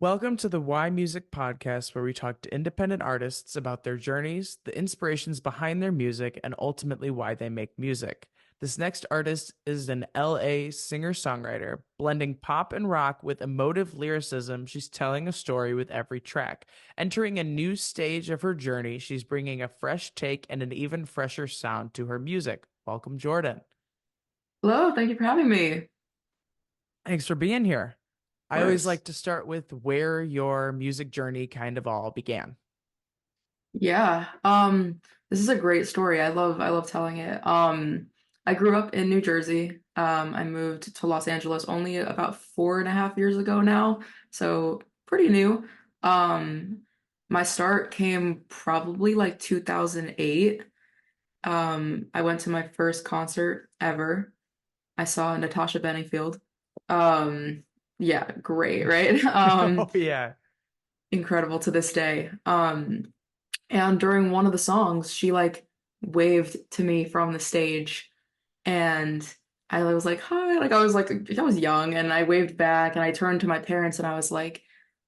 Welcome to the Why Music podcast, where we talk to independent artists about their journeys, the inspirations behind their music, and ultimately why they make music. This next artist is an LA singer-songwriter, blending pop and rock with emotive lyricism. She's telling a story with every track. Entering a new stage of her journey, she's bringing a fresh take and an even fresher sound to her music. Welcome, Jordan. Hello, thank you for having me. Of Thanks for being here. I always course. like to start with where your music journey kind of all began. Yeah. This is a great story. I love telling it. I grew up in New Jersey. I moved to Los Angeles only about 4.5 years ago now, so pretty new. Um, my start came probably like 2008. I went to my first concert ever. I saw Natasha Bedingfield. Um, yeah, great, right? Oh yeah. Incredible to this day. And during one of the songs, she like waved to me from the stage, and I was like, "Hi!" I was young, and I waved back, and I turned to my parents, and I was like,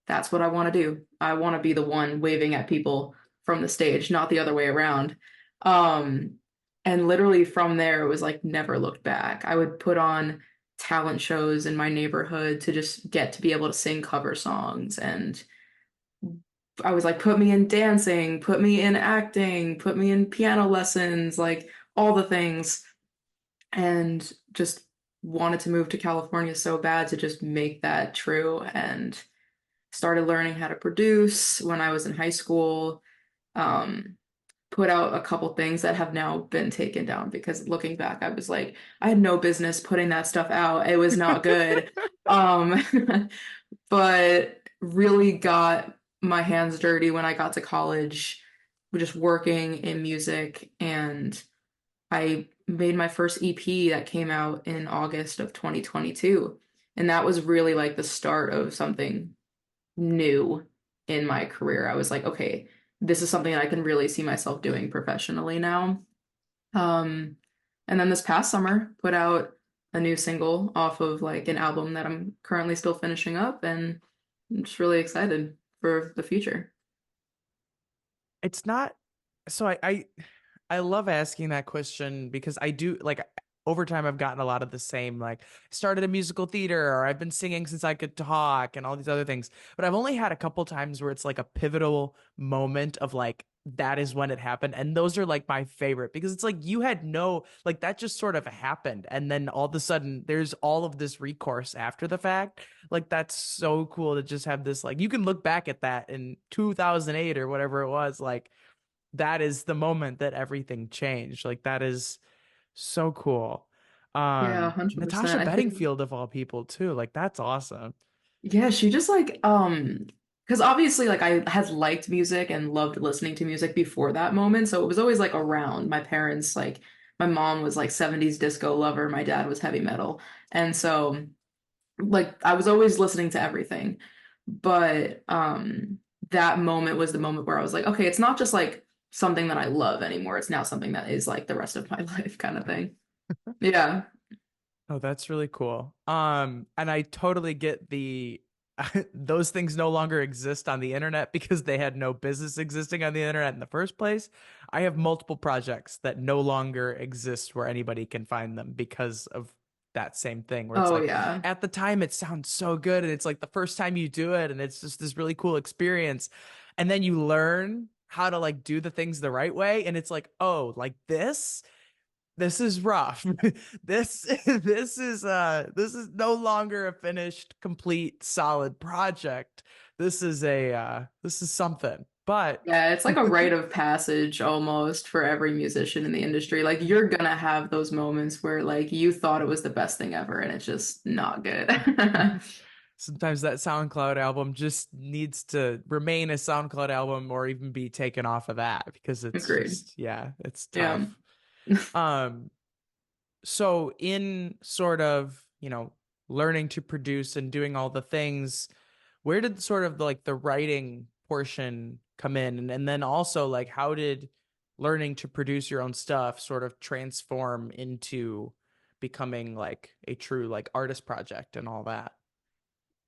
"That's what I want to do. I want to be the one waving at people from the stage, not the other way around." Um, and literally from there, it was like never looked back. I would put on talent shows in my neighborhood to just get to be able to sing cover songs and I was like, put me in dancing, put me in acting, put me in piano lessons, like all the things. And just wanted to move to California so bad to just make that true. And started learning how to produce when I was in high school. Um, Put out a couple things that have now been taken down because looking back, I was like, I had no business putting that stuff out. It was not good. Um, but really got my hands dirty when I got to college, just working in music. And I made my first EP that came out in August of 2022. And that was really like the start of something new in my career. I was like, okay, this is something I can really see myself doing professionally now. Um, and then this past summer, put out a new single off of like an album that I'm currently still finishing up, and I'm just really excited for the future. It's not so I love asking that question because I do like over time I've gotten a lot of the same like started a musical theater or I've been singing since I could talk and all these other things. But I've only had a couple times where it's like a pivotal moment of like that is when it happened. And those are like my favorite because it's like you had no like that just sort of happened. And then all of a sudden there's all of this recourse after the fact. Like that's so cool to just have this like you can look back at that in 2008 or whatever it was like that is the moment that everything changed. Like that is so cool. Yeah, Natasha 100%. I think, Bedingfield of all people too. Like that's awesome. yeah, she just like, because obviously, like, I had liked music and loved listening to music before that moment. So it was always like around my parents, like, my mom was like 70s disco lover, my dad was heavy metal. And so, like I was always listening to everything. But that moment was the moment where I was like, okay, it's not just like something that I love anymore. It's now something that is like the rest of my life kind of thing. Yeah. Oh, that's really cool. And I totally get the those things no longer exist on the internet because they had no business existing on the internet in the first place. I have multiple projects that no longer exist where anybody can find them because of that same thing where it's Oh like yeah. at the time it sounds so good and it's like the first time you do it and it's just this really cool experience and then you learn how to like do the things the right way and it's like oh like this is rough. This is no longer a finished, complete, solid project. This is something. But Yeah, it's like a rite of passage almost for every musician in the industry. Like you're gonna have those moments where like you thought it was the best thing ever and it's just not good. sometimes that SoundCloud album just needs to remain a SoundCloud album or even be taken off of that because it's Agreed. just yeah, it's Yeah. tough. Um so in sort of, learning to produce and doing all the things, where did sort of like the writing portion come in? And then also like how did learning to produce your own stuff sort of transform into becoming like a true like artist project and all that?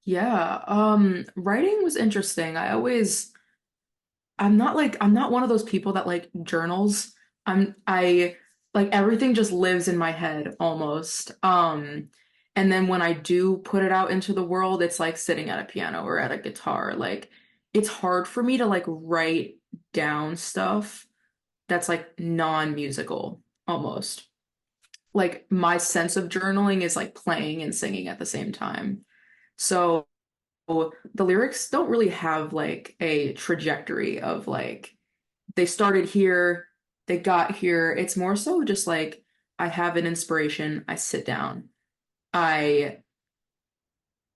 Yeah, writing was interesting. I'm not one of those people that like journals. I like everything just lives in my head almost. And then when I do put it out into the world, it's like sitting at a piano or at a guitar. Like it's hard for me to like write down stuff that's like non-musical almost. Like my sense of journaling is like playing and singing at the same time. So the lyrics don't really have like a trajectory of like they started here, they got here. It's more so just like I have an inspiration, I sit down, I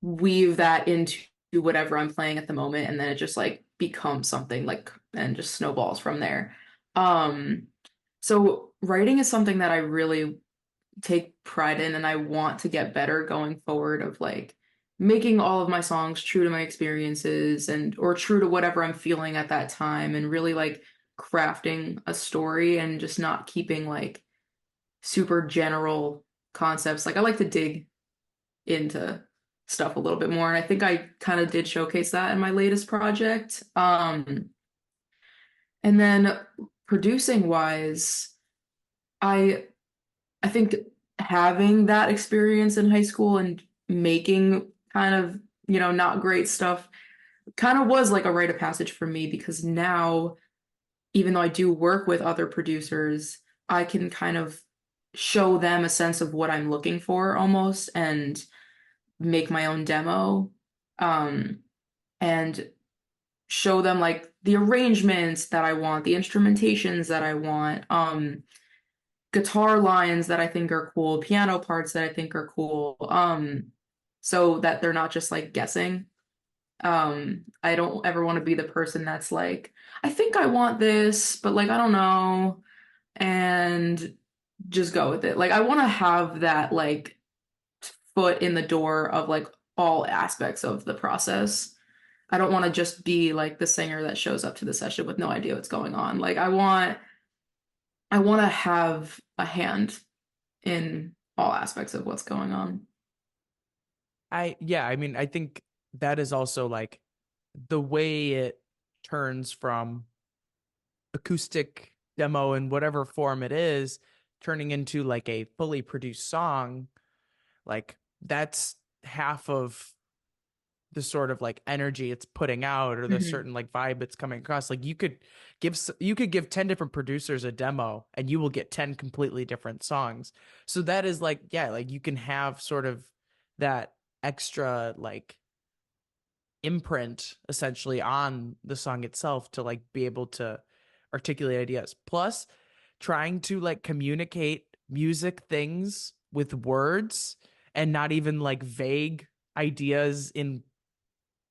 weave that into whatever I'm playing at the moment, and then it just like becomes something like and just snowballs from there. Um, so writing is something that I really take pride in and I want to get better going forward of like making all of my songs true to my experiences and or true to whatever I'm feeling at that time and really like crafting a story and just not keeping like super general concepts. Like I like to dig into stuff a little bit more and I think I kind of did showcase that in my latest project. And then producing wise, I I think having that experience in high school and making kind of, not great stuff kind of was like a rite of passage for me because now, even though I do work with other producers, I can kind of show them a sense of what I'm looking for almost and make my own demo, um, and show them like the arrangements that I want, the instrumentations that I want, guitar lines that I think are cool, piano parts that I think are cool, so that they're not just like guessing. I don't ever want to be the person that's like, I think I want this, but like I don't know, and just go with it. Like I want to have that like foot in the door of like all aspects of the process. I don't want to just be like the singer that shows up to the session with no idea what's going on. Like I want to have a hand in all aspects of what's going on. Yeah, I mean, I think that is also like the way it turns from acoustic demo in whatever form it is, turning into like a fully produced song, like that's half of the sort of like energy it's putting out or the Hmm. certain like vibe it's coming across. Like you could give 10 different producers a demo and you will get 10 completely different songs. So that is like, yeah, like you can have sort of that extra like imprint essentially on the song itself to like be able to articulate ideas. Plus, trying to like communicate music things with words and not even like vague ideas in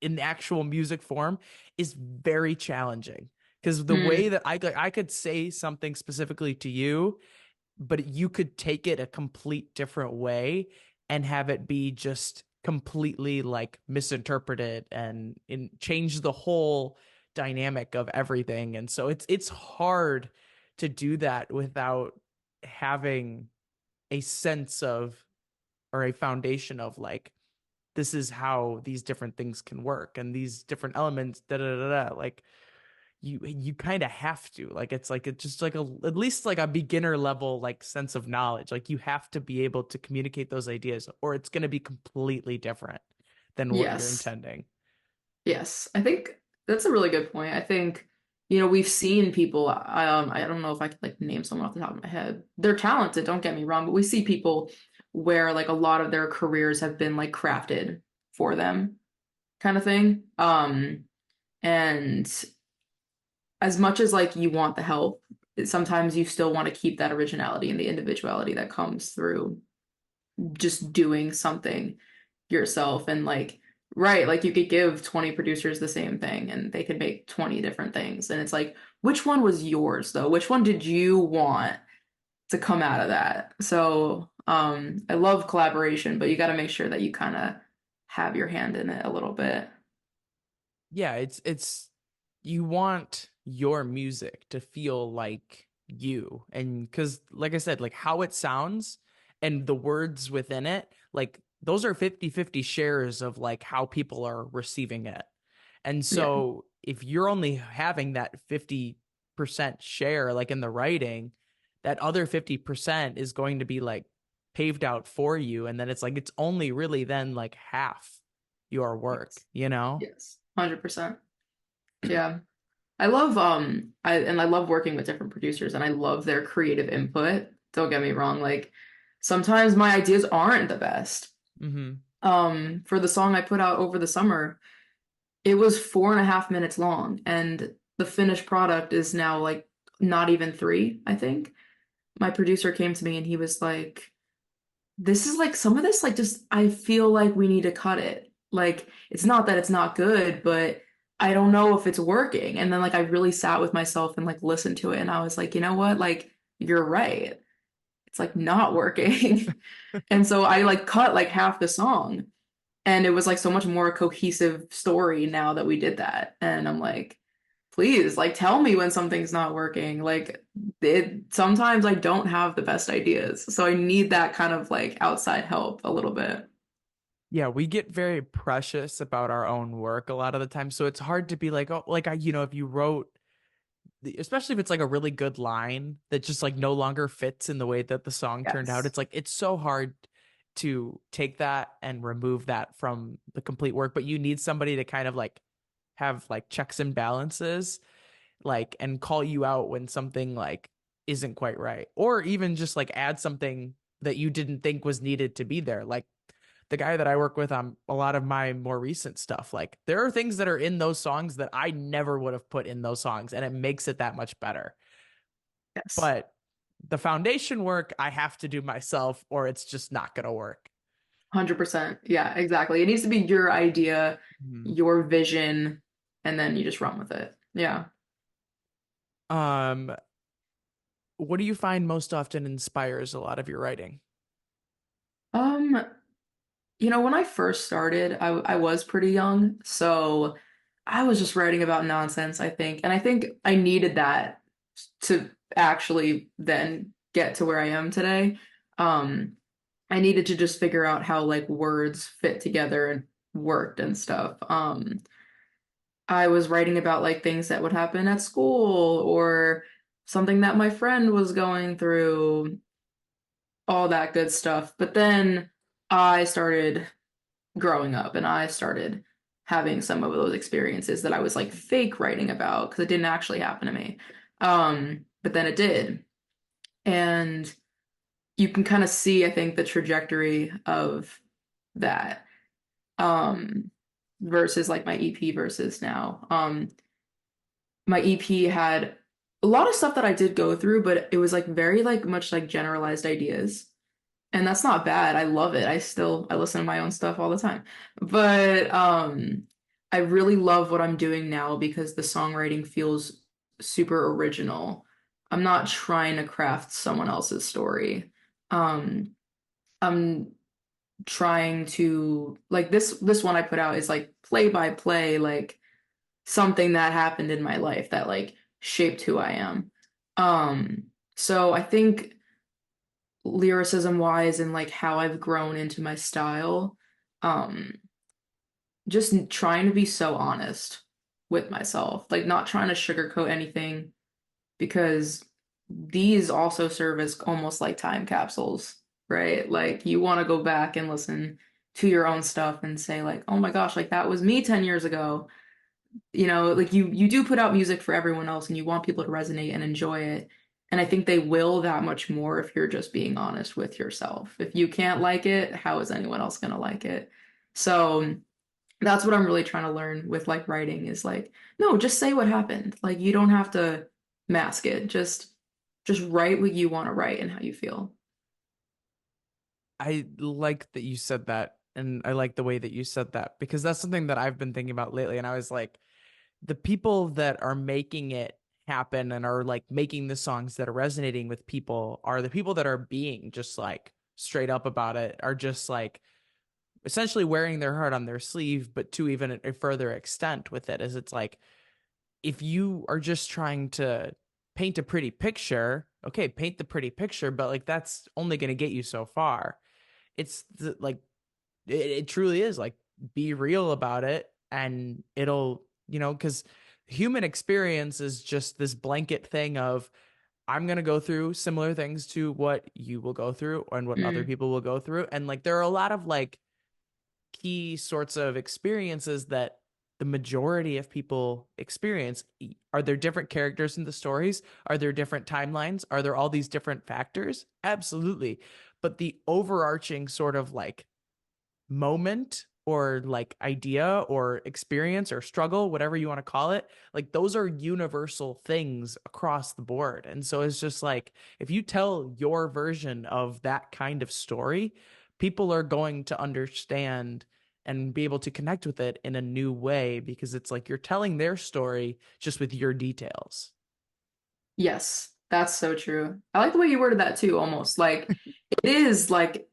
the actual music form is very challenging because the way Mm, that I could say something specifically to you, but you could take it a complete different way and have it be just completely like misinterpreted and change the whole dynamic of everything. And so it's hard to do that without having a sense of or a foundation of like this is how these different things can work and these different elements da da da da like you kind of have to like it's just like a at least like a beginner level like sense of knowledge, like you have to be able to communicate those ideas or it's going to be completely different than what you're yes. intending. Yes. I think that's a really good point. I think, we've seen people, I don't know if I could like name someone off the top of my head. They're talented, don't get me wrong, but we see people where like a lot of their careers have been like crafted for them kind of thing. And as much as like you want the help, sometimes you still want to keep that originality and the individuality that comes through just doing something yourself and like right like you could give 20 producers the same thing and they could make 20 different things and it's like which one was yours though, which one did you want to come out of that? So I love collaboration but you got to make sure that you kind of have your hand in it a little bit. Yeah, it's you want your music to feel like and because like I said, like how it sounds and the words within it, like those are 50-50 shares of like how people are receiving it. And Yeah, so if you're only having that 50% share, like in the writing, that other 50% is going to be like paved out for you. And then it's like, it's only really then like half your work, yes, you know? yes, 100%. Yeah. I love working with different producers and I love their creative input. Don't get me wrong, like sometimes my ideas aren't the best. Hmm. For the song I put out over the summer, it was 4.5 minutes long, and the finished product is now like not even three, I think. My producer came to me and he was like, this is like some of this, like just I feel like we need to cut it. Like it's not that it's not good, but I don't know if it's working. And then like I really sat with myself and like listened to it and I was like, you know what? Like you're right. It's like not working. And so I like cut like half the song and it was like so much more cohesive story now that we did that. And I'm like, please, like tell me when something's not working. Like it sometimes I don't have the best ideas. So I need that kind of like outside help a little bit. Yeah, we get very precious about our own work a lot of the time. So it's hard to be like, oh, like if you wrote, especially if it's like a really good line that just like no longer fits in the way that the song turned out, Yes. it's like it's so hard to take that and remove that from the complete work. But you need somebody to kind of like have like checks and balances, like, and call you out when something like isn't quite right, or even just like add something that you didn't think was needed to be there. Like the guy that I work with on a lot of my more recent stuff, like there are things that are in those songs that I never would have put in those songs, and it makes it that much better. Yes. But the foundation work I have to do myself, or it's just not going to work. 100%. Yeah, exactly. It needs to be your idea, Mhm. your vision, and then you just run with it. Yeah. Um, what do you find most often inspires a lot of your writing? Um, when I first started, I was pretty young, so I was just writing about nonsense, I think. And I think I needed that to actually then get to where I am today. Um, I needed to just figure out how like words fit together and worked and stuff. I was writing about like things that would happen at school or something that my friend was going through, all that good stuff. But then I started growing up and I started having some of those experiences that I was like fake writing about because it didn't actually happen to me. But then it did. And you can kind of see, I think, the trajectory of that. Um, versus like my EP versus now. My EP had a lot of stuff that I did go through, but it was like very like much like generalized ideas. And that's not bad. I love it. I listen to my own stuff all the time. But I really love what I'm doing now because the songwriting feels super original. I'm not trying to craft someone else's story. Um I'm trying to like this one I put out is like play by play like something that happened in my life that like shaped who I am. So I think lyricism wise and like how I've grown into my style, um, just trying to be so honest with myself, like not trying to sugarcoat anything because these also serve as almost like time capsules, right? Like you want to go back and listen to your own stuff and say like, "Oh my gosh, like that was me 10 years ago." Like you do put out music for everyone else and you want people to resonate and enjoy it. And I think they will that much more if you're just being honest with yourself. If you can't like it, how is anyone else gonna like it? So that's what I'm really trying to learn with like writing is like, no, just say what happened. Like you don't have to mask it. Just write what you want to write and how you feel. I like that you said that, and I like the way that you said that because that's something that I've been thinking about lately. And I was like, the people that are making it happen and are like making the songs that are resonating with people are the people that are being just like straight up about it, are just like essentially wearing their heart on their sleeve, but to even a further extent with it, is it's like if you are just trying to paint a pretty picture, okay, paint the pretty picture, but like that's only going to get you so far. It's like it truly is like be real about it and it'll, because human experience is just this blanket thing of I'm going to go through similar things to what you will go through and what other Mm, people will go through. And like there are a lot of like key sorts of experiences that the majority of people experience. Are there different characters in the stories? Are there different timelines? Are there all these different factors? Absolutely. But the overarching sort of like moment or like idea or experience or struggle, whatever you want to call it, like those are universal things across the board. And so it's just like if you tell your version of that kind of story, people are going to understand and be able to connect with it in a new way because it's like you're telling their story just with your details. yes, that's so true. I like the way you worded that too, almost. Like it is like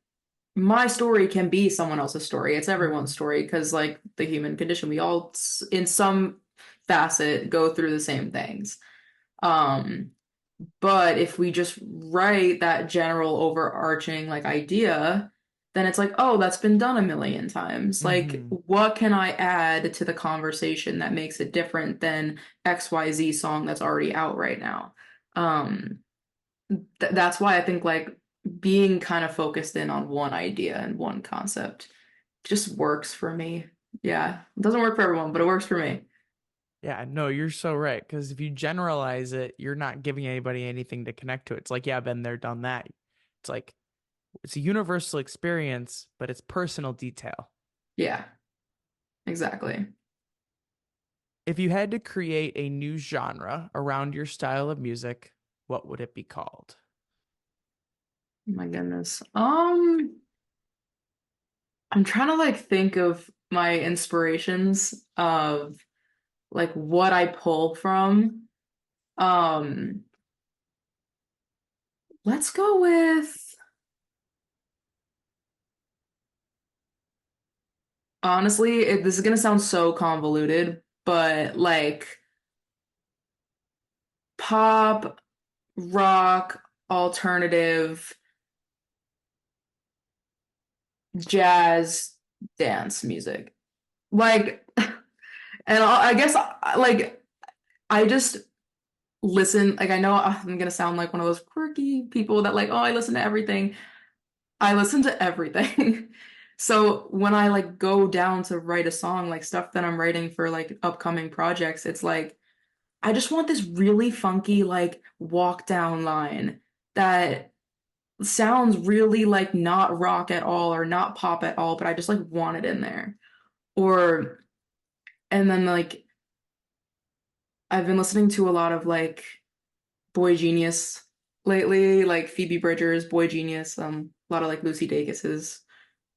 my story can be someone else's story. It's everyone's Mhm. story because like the human condition, we all in some facet go through the same things. Um, but if we just write that general overarching like idea, then it's like, oh, that's been done a million times. Like, Mhm. what can I add to the conversation that makes it different than XYZ song that's already out right now? Um, that's why I think like being kind of focused in on one idea and one concept just works for me. Yeah, it doesn't work for everyone, but it works for me. Yeah, no, you're so right. Because if you generalize it, you're not giving anybody anything to connect to. It's like, yeah, been there, done that. It's like it's a universal experience, but it's personal detail. Yeah, exactly. If you had to create a new genre around your style of music, what would it be called? My goodness. I'm trying to like think of my inspirations of like what I pull from. Um, let's go with honestly, this is gonna sound so convoluted, but like pop, rock, alternative, jazz, dance music. Like, and I guess like I just listen. Like I know I'm gonna sound like one of those quirky people that like, oh, I listen to everything. I listen to everything. So when I like go down to write a song, like stuff that I'm writing for like upcoming projects, it's like I just want this really funky like walk down line that sounds really like not rock at all or not pop at all, but I just like want it in there. Or and then like I've been listening to a lot of like Boy Genius lately, like Phoebe Bridgers, Boy Genius, a lot of like Lucy Dacus's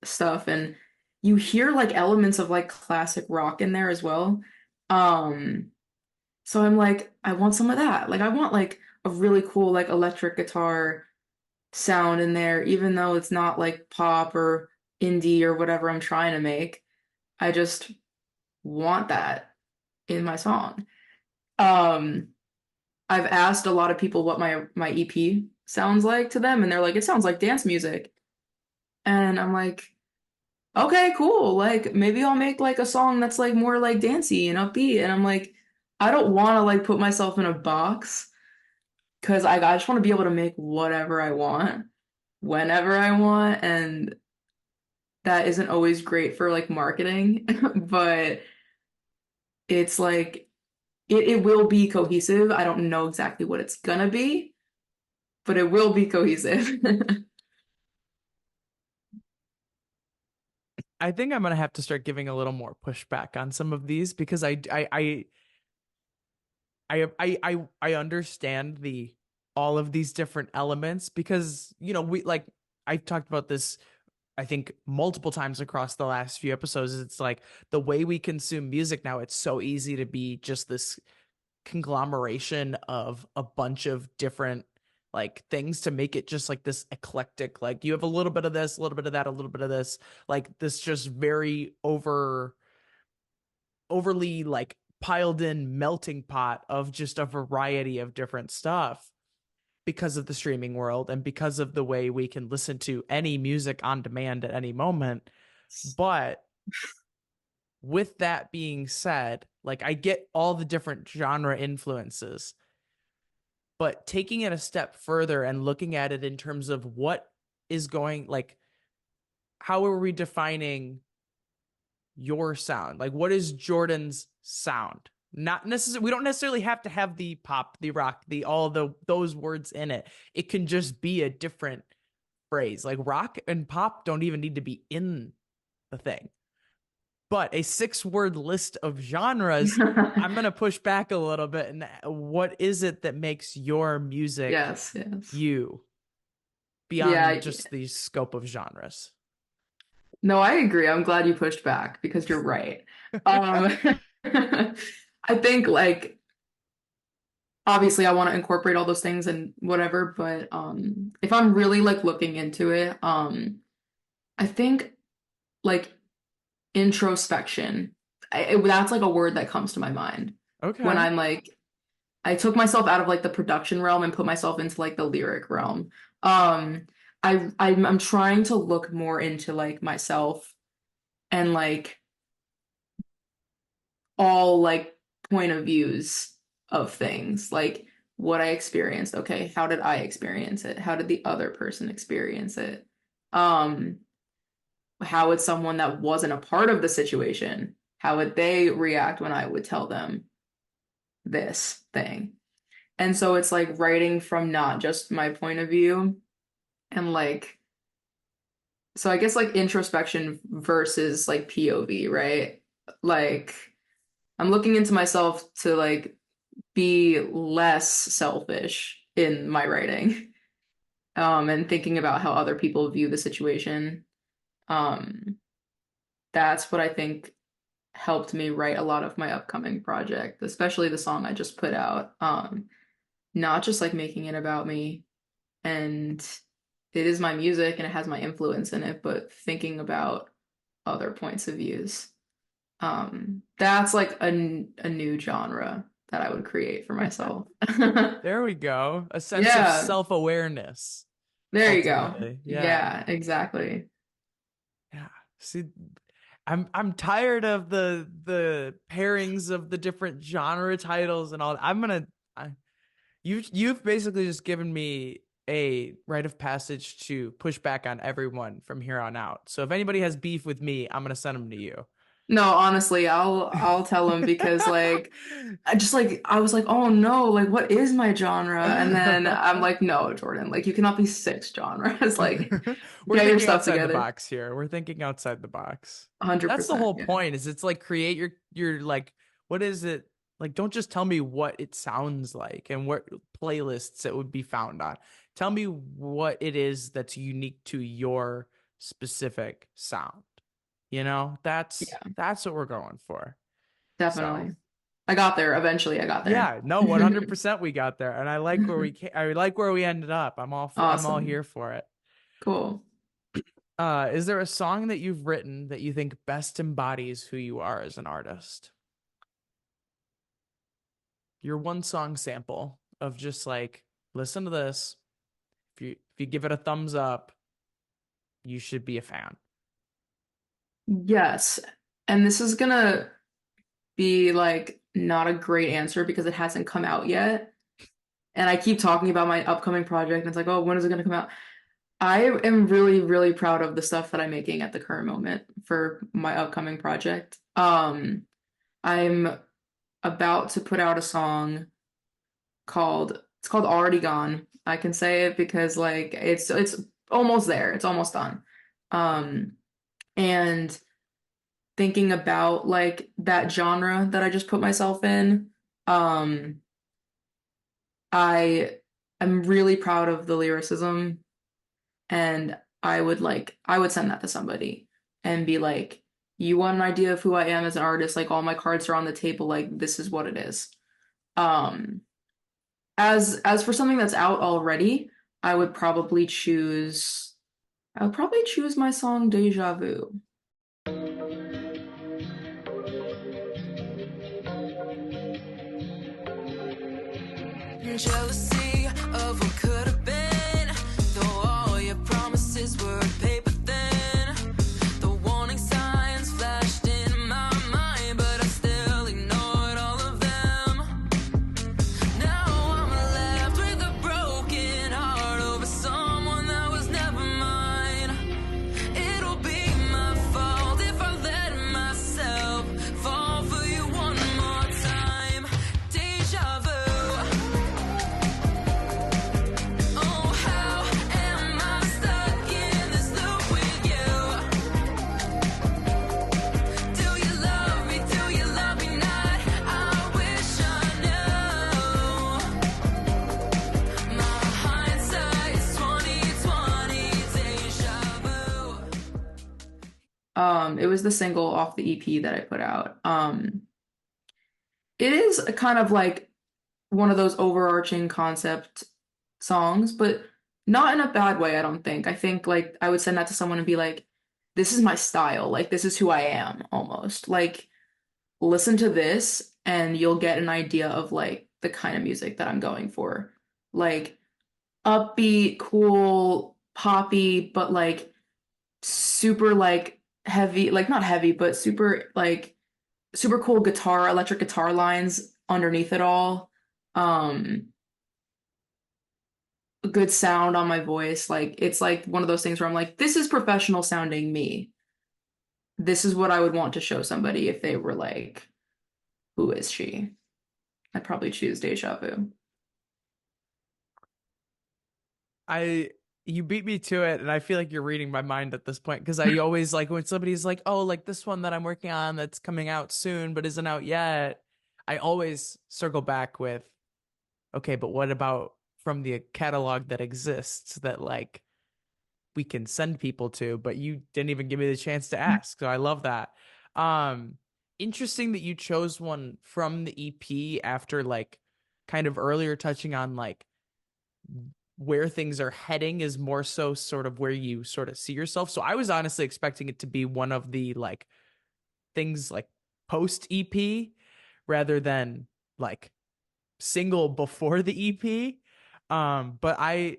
stuff, and you hear like elements of like classic rock in there as well. Um, so I'm like, I want some of that. Like I want like a really cool like electric guitar sound in there, even though it's not like pop or indie or whatever I'm trying to make. I just want that in my song. Um, I've asked a lot of people what my EP sounds like to them, and they're like, it sounds like dance music. And I'm like, okay, cool. Like maybe I'll make like a song that's like more like dancey and upbeat. And I'm like, I don't want to like put myself in a box because I just want to be able to make whatever I want whenever I want. And that isn't always great for like marketing, but it's like it will be cohesive. I don't know exactly what it's gonna be, but it will be cohesive. I think I'm gonna have to start giving a little more pushback on some of these because I understand the all of these different elements because we like I've talked about this I think multiple times across the last few episodes. It's like the way we consume music now, it's so easy to be just this conglomeration of a bunch of different like things to make it just like this eclectic, like you have a little bit of this, a little bit of that, a little bit of this, like this just very overly like piled in melting pot of just a variety of different stuff because of the streaming world and because of the way we can listen to any music on demand at any moment. But with that being said, like I get all the different genre influences, but taking it a step further and looking at it in terms of what is going, like, how are we defining your sound? Like, what is Jordan's sound? Not necessarily, we don't necessarily have to have the pop, the rock, the all the those words in it. It can just be a different phrase. Like rock and pop don't even need to be in the thing. But a 6 word list of genres, I'm going to push back a little bit. And what is it that makes your music Yes, yes. you beyond Yeah, just the scope of genres? no, I agree. I'm glad you pushed back because you're right. Um, I think like obviously I want to incorporate all those things and whatever, but if I'm really like looking into it, I think like introspection. That's like a word that comes to my mind when Okay. I'm like I took myself out of like the production realm and put myself into like the lyric realm. Um, I'm trying to look more into like myself and like all like point of views of things, like what I experienced. Okay, how did I experience it? How did the other person experience it? Um, how would someone that wasn't a part of the situation, how would they react when I would tell them this thing? And so it's like writing from not just my point of view and like so I guess like introspection versus like POV, right? Like I'm looking into myself to like be less selfish in my writing. And thinking about how other people view the situation. Um, that's what I think helped me write a lot of my upcoming project, especially the song I just put out. Not just like making it about me and it is my music and it has my influence in it, but thinking about other points of views. That's like a new genre that I would create for myself. There we go. A sense of Yeah, self-awareness, there you go. ultimately. Yeah. Yeah, exactly. Yeah. See, I'm tired of the pairings of the different genre titles and all. You've basically just given me a rite of passage to push back on everyone from here on out. So if anybody has beef with me, I'm gonna send them to you. No, honestly, I'll tell him because like I just like I was like, oh no, like what is my genre? And then I'm like, no, Jordan, like you cannot be 6 genres. Like We're get your thinking stuff outside the together. box here. We're thinking outside the box. That's the 100%. whole Yeah. point, is it's like create your like what is it? Like don't just tell me what it sounds like and what playlists it would be found on. Tell me what it is that's unique to your specific sound. You know, Yeah, that's what we're going for. So, definitely. I got there. Eventually I got there. yeah, no, 100% we got there, and I like where we ended up. I'm all Awesome. here for it. Cool. Is there a song that you've written that you think best embodies who you are as an artist? Your one song sample of just like, listen to this. If you give it a thumbs up, you should be a fan. Yes. And this is gonna be like not a great answer because it hasn't come out yet. And I keep talking about my upcoming project and it's like, oh, when is it gonna come out? I am really, really proud of the stuff that I'm making at the current moment for my upcoming project. I'm about to put out a song called Already Gone. I can say it because like it's almost there. It's almost done. Um, and thinking about like that genre that I just put myself in, um, I am really proud of the lyricism and I would send that to somebody and be like, you want an idea of who I am as an artist, like all my cards are on the table, like this is what it is. Um, as for something that's out already, I would probably choose my song Deja Vu. Jealousy of what could have been, though all your promises were paper thin. The warning It was the single off the EP that I put out. It is a kind of like one of those overarching concept songs, but not in a bad way, I don't think. I think like I would send that to someone and be like, this is my style. Like this is who I am almost. Like listen to this and you'll get an idea of like the kind of music that I'm going for. Like upbeat, cool, poppy, but like super like heavy, like not heavy, but super like super cool guitar, electric guitar lines underneath it all. Um, a good sound on my voice. Like it's like one of those things where I'm like, this is professional sounding me. This is what I would want to show somebody if they were like, who is she? I'd probably choose Deja Vu. I You beat me to it, and I feel like you're reading my mind at this point because I always like when somebody's like, "Oh, like this one that I'm working on that's coming out soon but isn't out yet." I always circle back with, "Okay, but what about from the catalog that exists that like we can send people to?" But you didn't even give me the chance to ask, so I love that. Um, Interesting that you chose one from the EP after like kind of earlier touching on like where things are heading is more so sort of where you sort of see yourself. So I was honestly expecting it to be one of the like things like post EP rather than like single before the EP. But I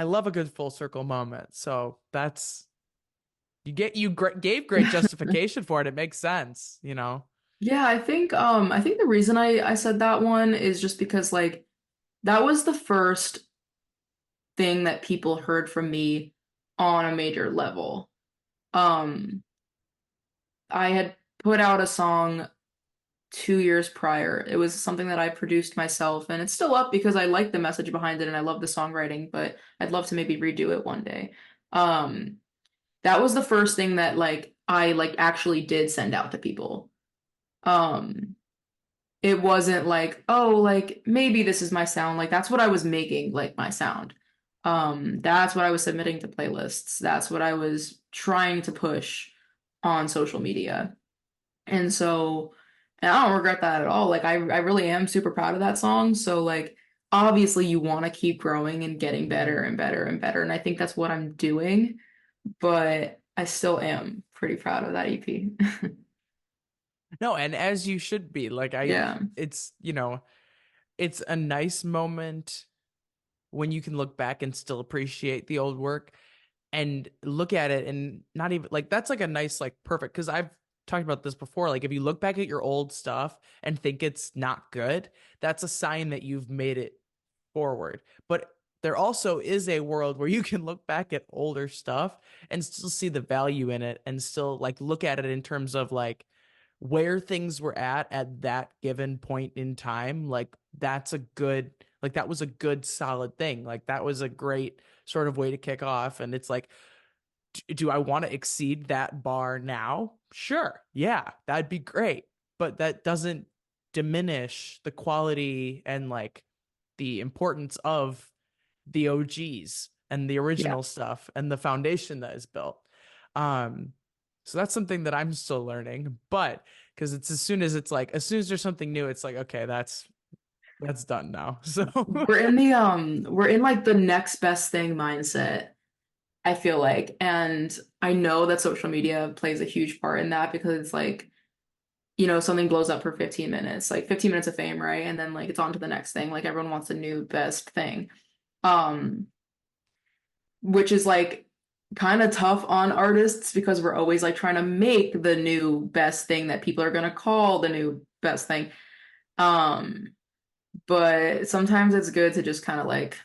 love a good full circle moment. So that's gave great justification for it. It makes sense, you know. Yeah, I think the reason I said that one is just because like that was the first thing that people heard from me on a major level. Um, I had put out a song 2 years prior. It was something that I produced myself, and it's still up because I like the message behind it and I love the songwriting, but I'd love to maybe redo it one day. Um, that was the first thing that like I like actually did send out to people. Um, it wasn't like, oh, like maybe this is my sound. Like that's what I was making, like my sound. That's what I was submitting to playlists. That's what I was trying to push on social media. And so, and I don't regret that at all. Like I really am super proud of that song. So like obviously you want to keep growing and getting better and better and better. And I think that's what I'm doing, but I still am pretty proud of that EP. No, and as you should be. Like Yeah. it's, you know, it's a nice moment when you can look back and still appreciate the old work and look at it and not even like that's like a nice like perfect because I've talked about this before. Like if you look back at your old stuff and think it's not good, that's a sign that you've made it forward. But there also is a world where you can look back at older stuff and still see the value in it and still like look at it in terms of like where things were at that given point in time. Like that's a good like that was a good solid thing. Like that was a great sort of way to kick off. And it's like, do I want to exceed that bar now? Sure. Yeah, that'd be great. But that doesn't diminish the quality and like the importance of the OGs and the Yeah. original stuff and the foundation that is built. Um, so that's something that I'm still learning, but because it's as soon as there's something new, it's like, okay, that's done now. So We're in like the next best thing mindset, I feel like. And I know that social media plays a huge part in that because it's like, you know, something blows up for 15 minutes, like 15 minutes of fame, right? And then like it's on to the next thing. Like everyone wants a new best thing. Um, which is like kind of tough on artists because we're always like trying to make the new best thing that people are gonna call the new best thing. Um, but sometimes it's good to just kind of like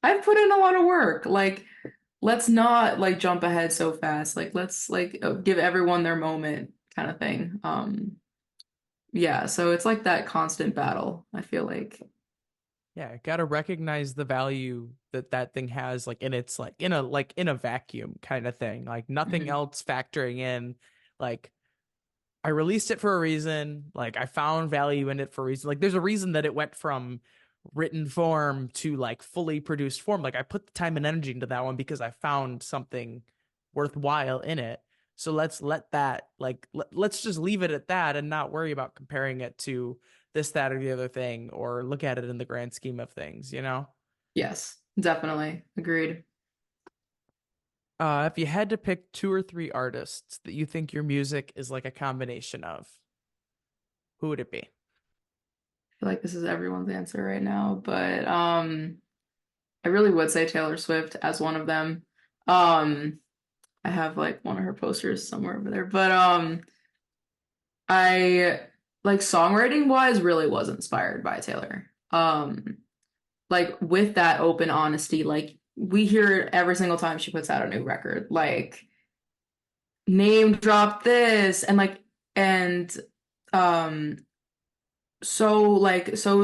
I've put in a lot of work. Like let's not like jump ahead so fast. Like let's like give everyone their moment kind of thing. Yeah, so it's like that constant battle, I feel like. yeah, gotta recognize the value that that thing has, like in its like in a vacuum kind of thing, like nothing Mhm. else factoring in. Like I released it for a reason. Like I found value in it for a reason. Like there's a reason that it went from written form to like fully produced form. Like I put the time and energy into that one because I found something worthwhile in it. So let's let that let's just leave it at that and not worry about comparing it to this, that, or the other thing, or look at it in the grand scheme of things, you know? Yes, definitely. Agreed. If you had to pick two or three artists that you think your music is like a combination of, who would it be? I feel like this is everyone's answer right now, but I really would say Taylor Swift as one of them. Um I have like one of her posters somewhere over there, but I like songwriting wise really was inspired by Taylor. Like with that open honesty, like we hear it every single time she puts out a new record, like name drop this and um so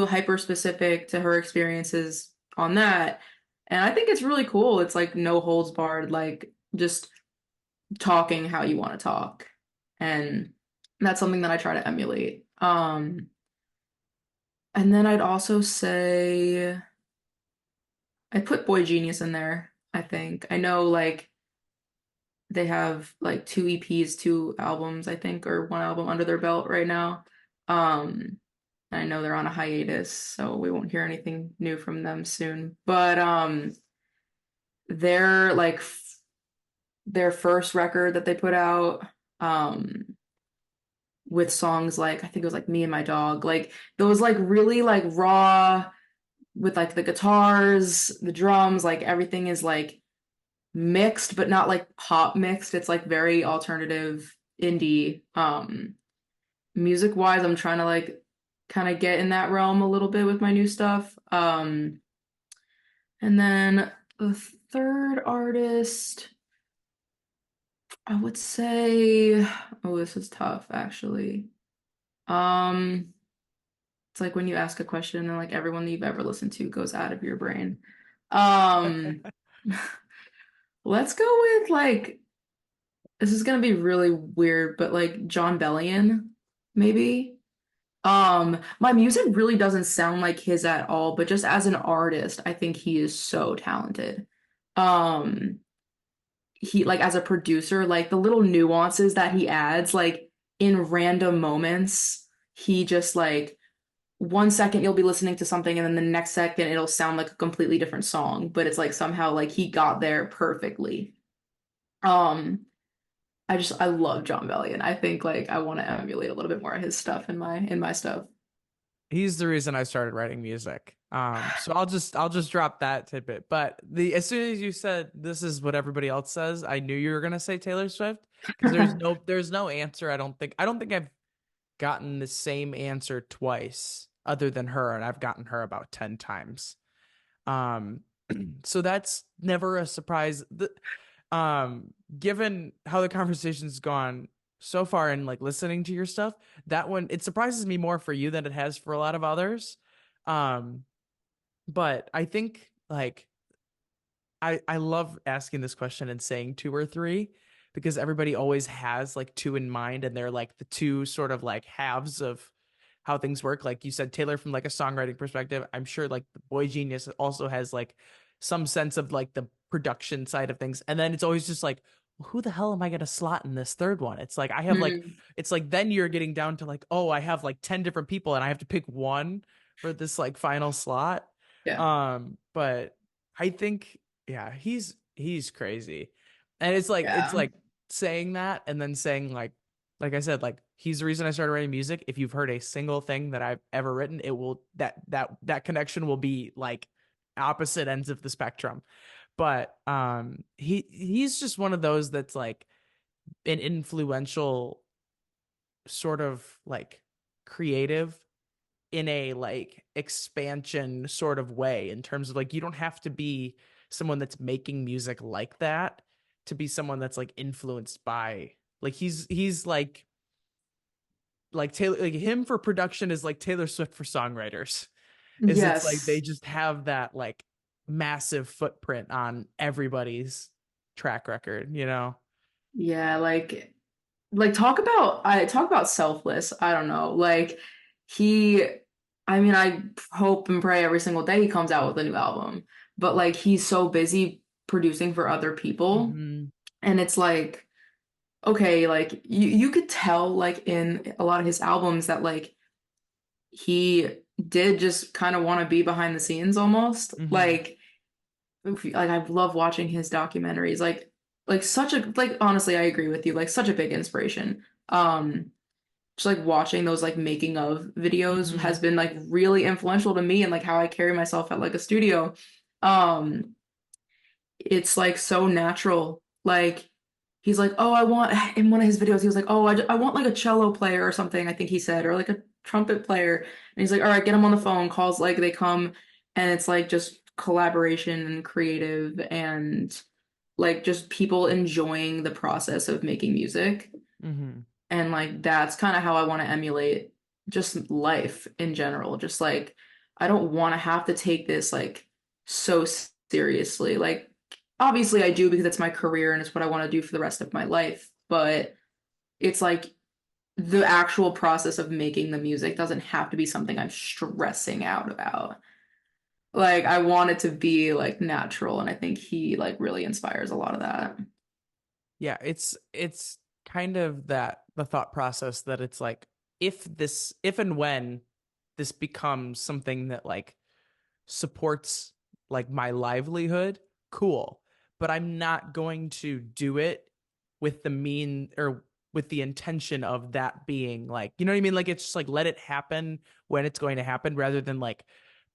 hyper specific to her experiences on that. And I think it's really cool. It's like no holds barred, like just talking how you want to talk. And that's something that I try to emulate. And then I'd also say I'd put Boy Genius in there, I think. I know like they have like two EPs, two albums, I think, or one album under their belt right now. I know they're on a hiatus, so we won't hear anything new from them soon. But their their first record that they put out, with songs like I think it was like Me and My Dog, like those like really like raw with like the guitars, the drums, like everything is like mixed, but not like pop mixed. It's like very alternative indie. Music wise, I'm trying to like kind of get in that realm a little bit with my new stuff. And then the third artist, I would say, oh, this is tough actually. Um, it's like when you ask a question and like everyone that you've ever listened to goes out of your brain. Um, let's go with like this is gonna be really weird, but like John Bellion, maybe. My music really doesn't sound like his at all, but just as an artist, I think he is so talented. Um, he like as a producer, like the little nuances that he adds, like in random moments, he just like 1 second you'll be listening to something and then the next second it'll sound like a completely different song, but it's like somehow like he got there perfectly. Um, I love John Bellion. I think like I want to emulate a little bit more of his stuff in my stuff. He's the reason I started writing music. So I'll just drop that tidbit. But the as soon as you said this is what everybody else says, I knew you were gonna say Taylor Swift because there's no answer. I don't think I've gotten the same answer twice other than her, and I've gotten her about 10 times. Um, so that's never a surprise. Given how the conversation's gone so far and like listening to your stuff, that one it surprises me more for you than it has for a lot of others. Um, but I think like I love asking this question and saying two or three because everybody always has like two in mind and they're like the two sort of like halves of how things work. Like you said, Taylor from like a songwriting perspective, I'm sure like the Boy Genius also has like some sense of like the production side of things. And then it's always just like, well, who the hell am I gonna slot in this third one? It's like I have like Hmm. it's like then you're getting down to like, oh, I have like 10 different people and I have to pick one for this like final slot. Yeah. But I think yeah, he's crazy. And it's like Yeah. saying that and then saying like I said, like he's the reason I started writing music. If you've heard a single thing that I've ever written, it will that connection will be like opposite ends of the spectrum. But he's just one of those that's like an influential sort of like creative in a like expansion sort of way in terms of like you don't have to be someone that's making music like that to be someone that's like influenced by like he's like Taylor like him for production is like Taylor Swift for songwriters is it's like they Yes. just have that like massive footprint on everybody's track record, you know. Yeah, like talk about selfless. I don't know. Like he I mean, I hope and pray every single day he comes out with a new album, but like he's so busy producing for other people. Mm-hmm. And it's like, okay, like you could tell like in a lot of his albums that like he did just kind of want to be behind the scenes almost. Hmm. Like I love watching his documentaries. Like such a like honestly, I agree with you. Like such a big inspiration. Just like watching those like making of videos has Hmm. been like really influential to me and like how I carry myself at like a studio. Um, it's like so natural. Like he's like, oh, I want in one of his videos, he was like, oh, I want like a cello player or something, I think he said, or like a trumpet player. And he's like, all right, get him on the phone. Calls like they come, and it's like just collaboration and creative and like just people enjoying the process of making music. Hmm. And like that's kind of how I want to emulate just life in general. Just like I don't want to have to take this like so seriously. Like obviously I do because it's my career and it's what I want to do for the rest of my life, but it's like the actual process of making the music doesn't have to be something I'm stressing out about. Like I want it to be like natural, and I think he like really inspires a lot of that. Yeah, it's kind of that the thought process that it's like if and when this becomes something that like supports like my livelihood, cool. But I'm not going to do it with the mean or with the intention of that being like, you know what I mean? Like it's just like let it happen when it's going to happen rather than like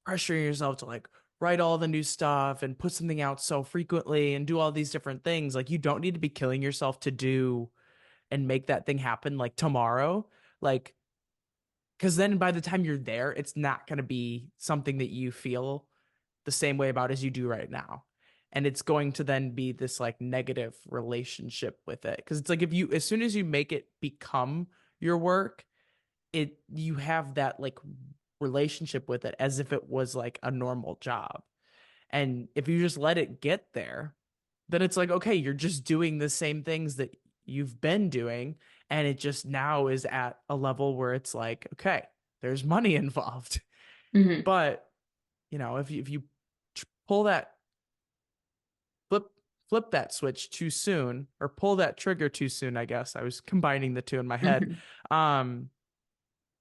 pressuring yourself to like write all the new stuff and put something out so frequently and do all these different things. Like you don't need to be killing yourself to do and make that thing happen like tomorrow. Like because then by the time you're there, it's not going to be something that you feel the same way about as you do right now. And it's going to then be this like negative relationship with it. Cause it's like if you, as soon as you make it become your work, you have that like relationship with it as if it was like a normal job. And if you just let it get there, then it's like, okay, you're just doing the same things that you've been doing. And it just now is at a level where it's like, okay, there's money involved. Hmm. But, if you pull that flip flip that switch too soon or pull that trigger too soon, I guess I was combining the two in my head, Hmm. um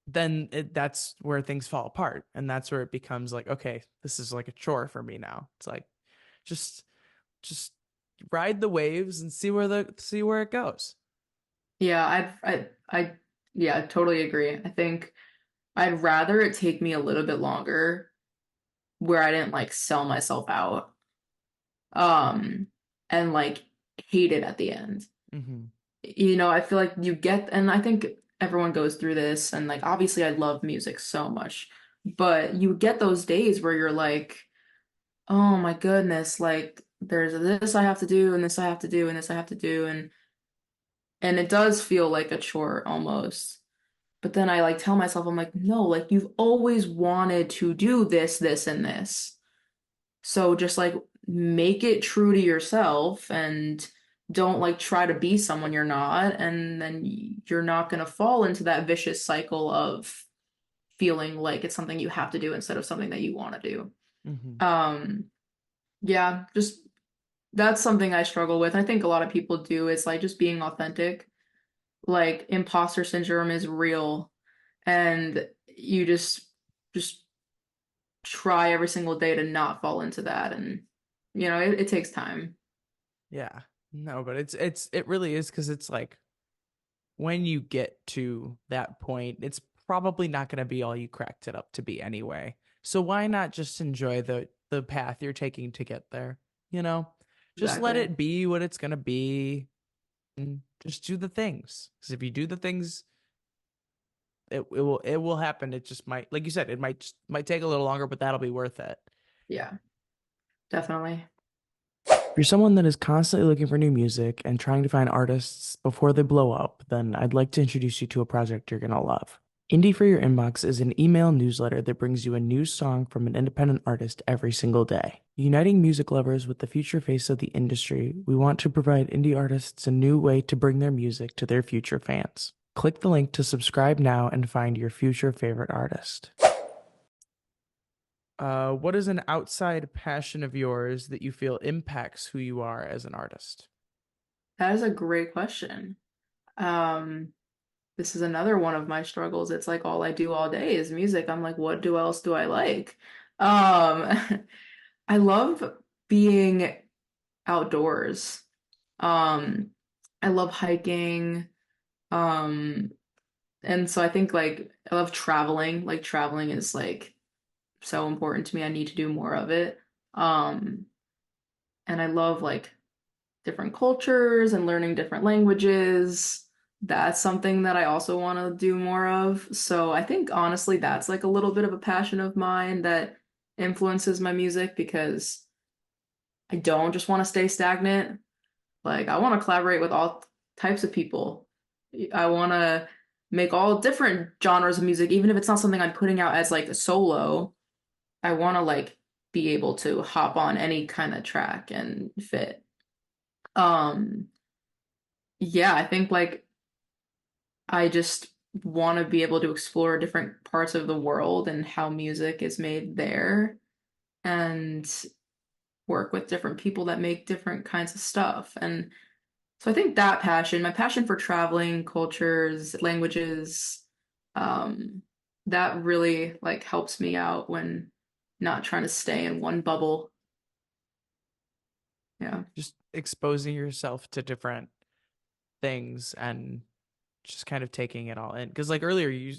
then that's where things fall apart, and that's where it becomes like, okay, this is like a chore for me now. It's like just just ride the waves and see where it goes. Yeah, yeah, I totally agree. I think I'd rather it take me a little bit longer where I didn't like sell myself out, um, and like hate it at the end. Hmm. I feel like you get, and I think everyone goes through this, and like obviously I love music so much, but you get those days where you're like, oh my goodness, like there's this I have to do, and this I have to do, and this I have to do, and it does feel like a chore almost. But then I like tell myself, I'm like, no, like you've always wanted to do this, this, and this. So just like make it true to yourself and don't like try to be someone you're not. And then you're not going to fall into that vicious cycle of feeling like it's something you have to do instead of something that you want to do. Hmm. Um, yeah, just that's something I struggle with. I think a lot of people do is like just being authentic. Like imposter syndrome is real, and you just try every single day to not fall into that, and it takes time. Yeah, no, but it really is because it's like when you get to that point, it's probably not going to be all you cracked it up to be anyway. So why not just enjoy the path you're taking to get there? You know, just let Exactly. it be what it's going to be and just do the things. Because if you do the things, it will happen. It just might, like you said, it might take a little longer, but that'll be worth it. Yeah, definitely. If you're someone that is constantly looking for new music and trying to find artists before they blow up, then I'd like to introduce you to a project you're going to love. Indie for Your Inbox is an email newsletter that brings you a new song from an independent artist every single day. Uniting music lovers with the future face of the industry, we want to provide indie artists a new way to bring their music to their future fans. Click the link to subscribe now and find your future favorite artist. What is an outside passion of yours that you feel impacts who you are as an artist? That is a great question. Um, this is another one of my struggles. It's like all I do all day is music. I'm like, what do else do I like? Um, I love being outdoors. Um, I love hiking. Um, and so I think like I love traveling. Like traveling is like so important to me. I need to do more of it. Um, and I love like different cultures and learning different languages. That's something that I also want to do more of. So I think honestly, that's like a little bit of a passion of mine that influences my music because I don't just want to stay stagnant. Like, I want to collaborate with all types of people. I want to make all different genres of music, even if it's not something I'm putting out as like a solo. I want to like be able to hop on any kind of track and fit. Um, yeah, I think like I just want to be able to explore different parts of the world and how music is made there and work with different people that make different kinds of stuff. And so I think that passion, my passion for traveling, cultures, languages, um, that really like helps me out when not trying to stay in one bubble. Yeah. Just exposing yourself to different things and just kind of taking it all in. Because like earlier, you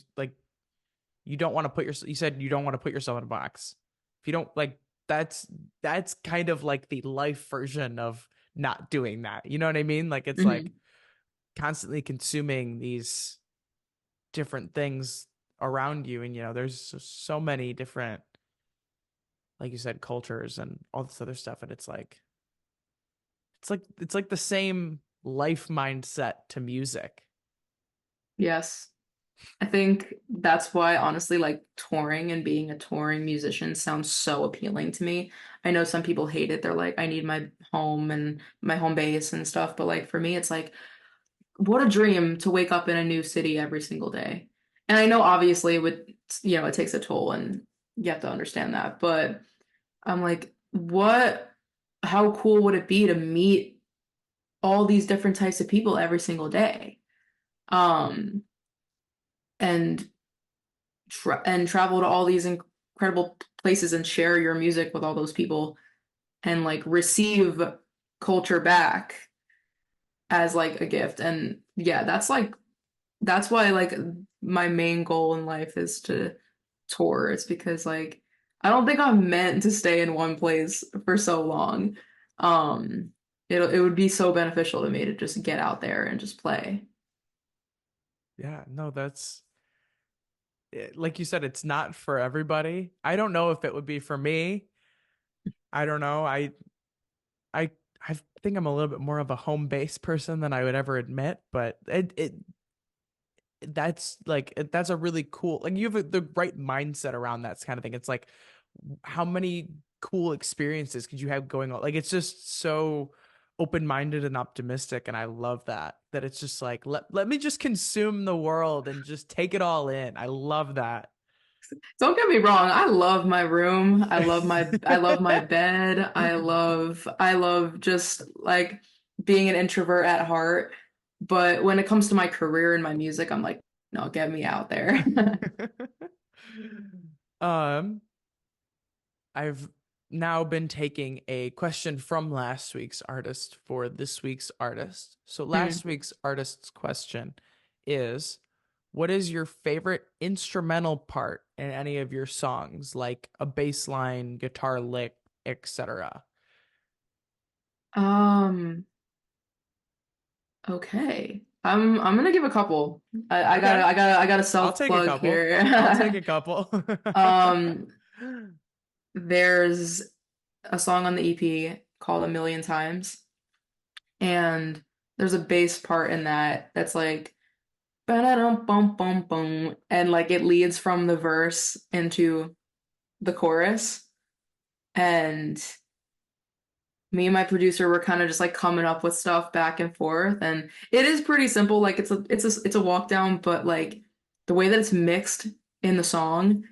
don't want to put your you said you don't want to put yourself in a box. If you don't like that's that's kind of like the life version of not doing that. You know what I mean? Like it's like Hmm. constantly consuming these different things around you, and there's so many different, like you said, cultures and all this other stuff, and it's like the same life mindset to music. Yes. I think that's why, honestly, like touring and being a touring musician sounds so appealing to me. I know some people hate it. They're like, I need my home and my home base and stuff. But like for me, it's like, what a dream to wake up in a new city every single day. And I know obviously it would, it takes a toll and you have to understand that. But I'm like, how cool would it be to meet all these different types of people every single day? Um, and travel to all these incredible places and share your music with all those people and like receive culture back as like a gift. And yeah, that's why like my main goal in life is to tour. It's because like I don't think I'm meant to stay in one place for so long. Um, it would be so beneficial to me to just get out there and just play. Yeah, no, like you said, it's not for everybody. I don't know if it would be for me. I don't know. I I think I'm a little bit more of a home base person than I would ever admit, but that's a really cool, like, you have the right mindset around that kind of thing. It's like, how many cool experiences could you have going on? Like, it's just so open-minded and optimistic, and I love that it's just like, let me just consume the world and just take it all in. I love that. Don't get me wrong, I love my room. I love my bed. I love just like being an introvert at heart. But when it comes to my career and my music, I'm like, no, get me out there. um I've now been taking a question from last week's artist for this week's artist. So last Mm. week's artist's question is, what is your favorite instrumental part in any of your songs, like a bass line, guitar lick, etc.? Um, okay. I'm gonna give a couple. I gotta Okay, I gotta I gotta I'll take a self-plug couple. I'll take here. a couple. Um, there's a song on the EP called A Million Times, and there's a bass part in that that's like ba-da-dum bum bum bum, and like it leads from the verse into the chorus. And me and my producer were kind of just like coming up with stuff back and forth, and it is pretty simple. Like it's a walk down, but like the way that it's mixed in the song,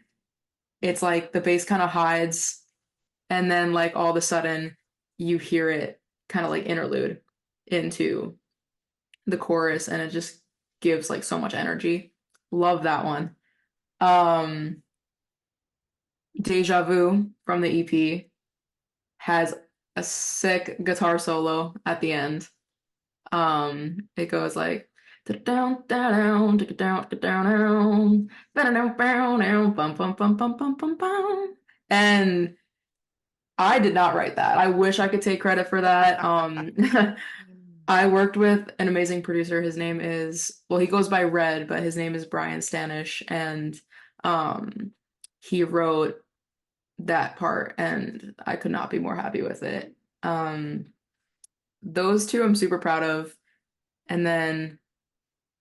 it's like the bass kind of hides, and then like all of a sudden you hear it kind of like interlude. into the chorus, and it just gives like so much energy. Love that one. Um, Deja Vu from the EP has a sick guitar solo at the end. It goes like down, down, down, down, down, down, down, bum, bum, bum, bum, bum, bum, bum. And I did not write that. I wish I could take credit for that. I worked with an amazing producer. His name is, well, he goes by Red, but his name is Brian Stanish, and um, he wrote that part, and I could not be more happy with it. Those two I'm super proud of. And then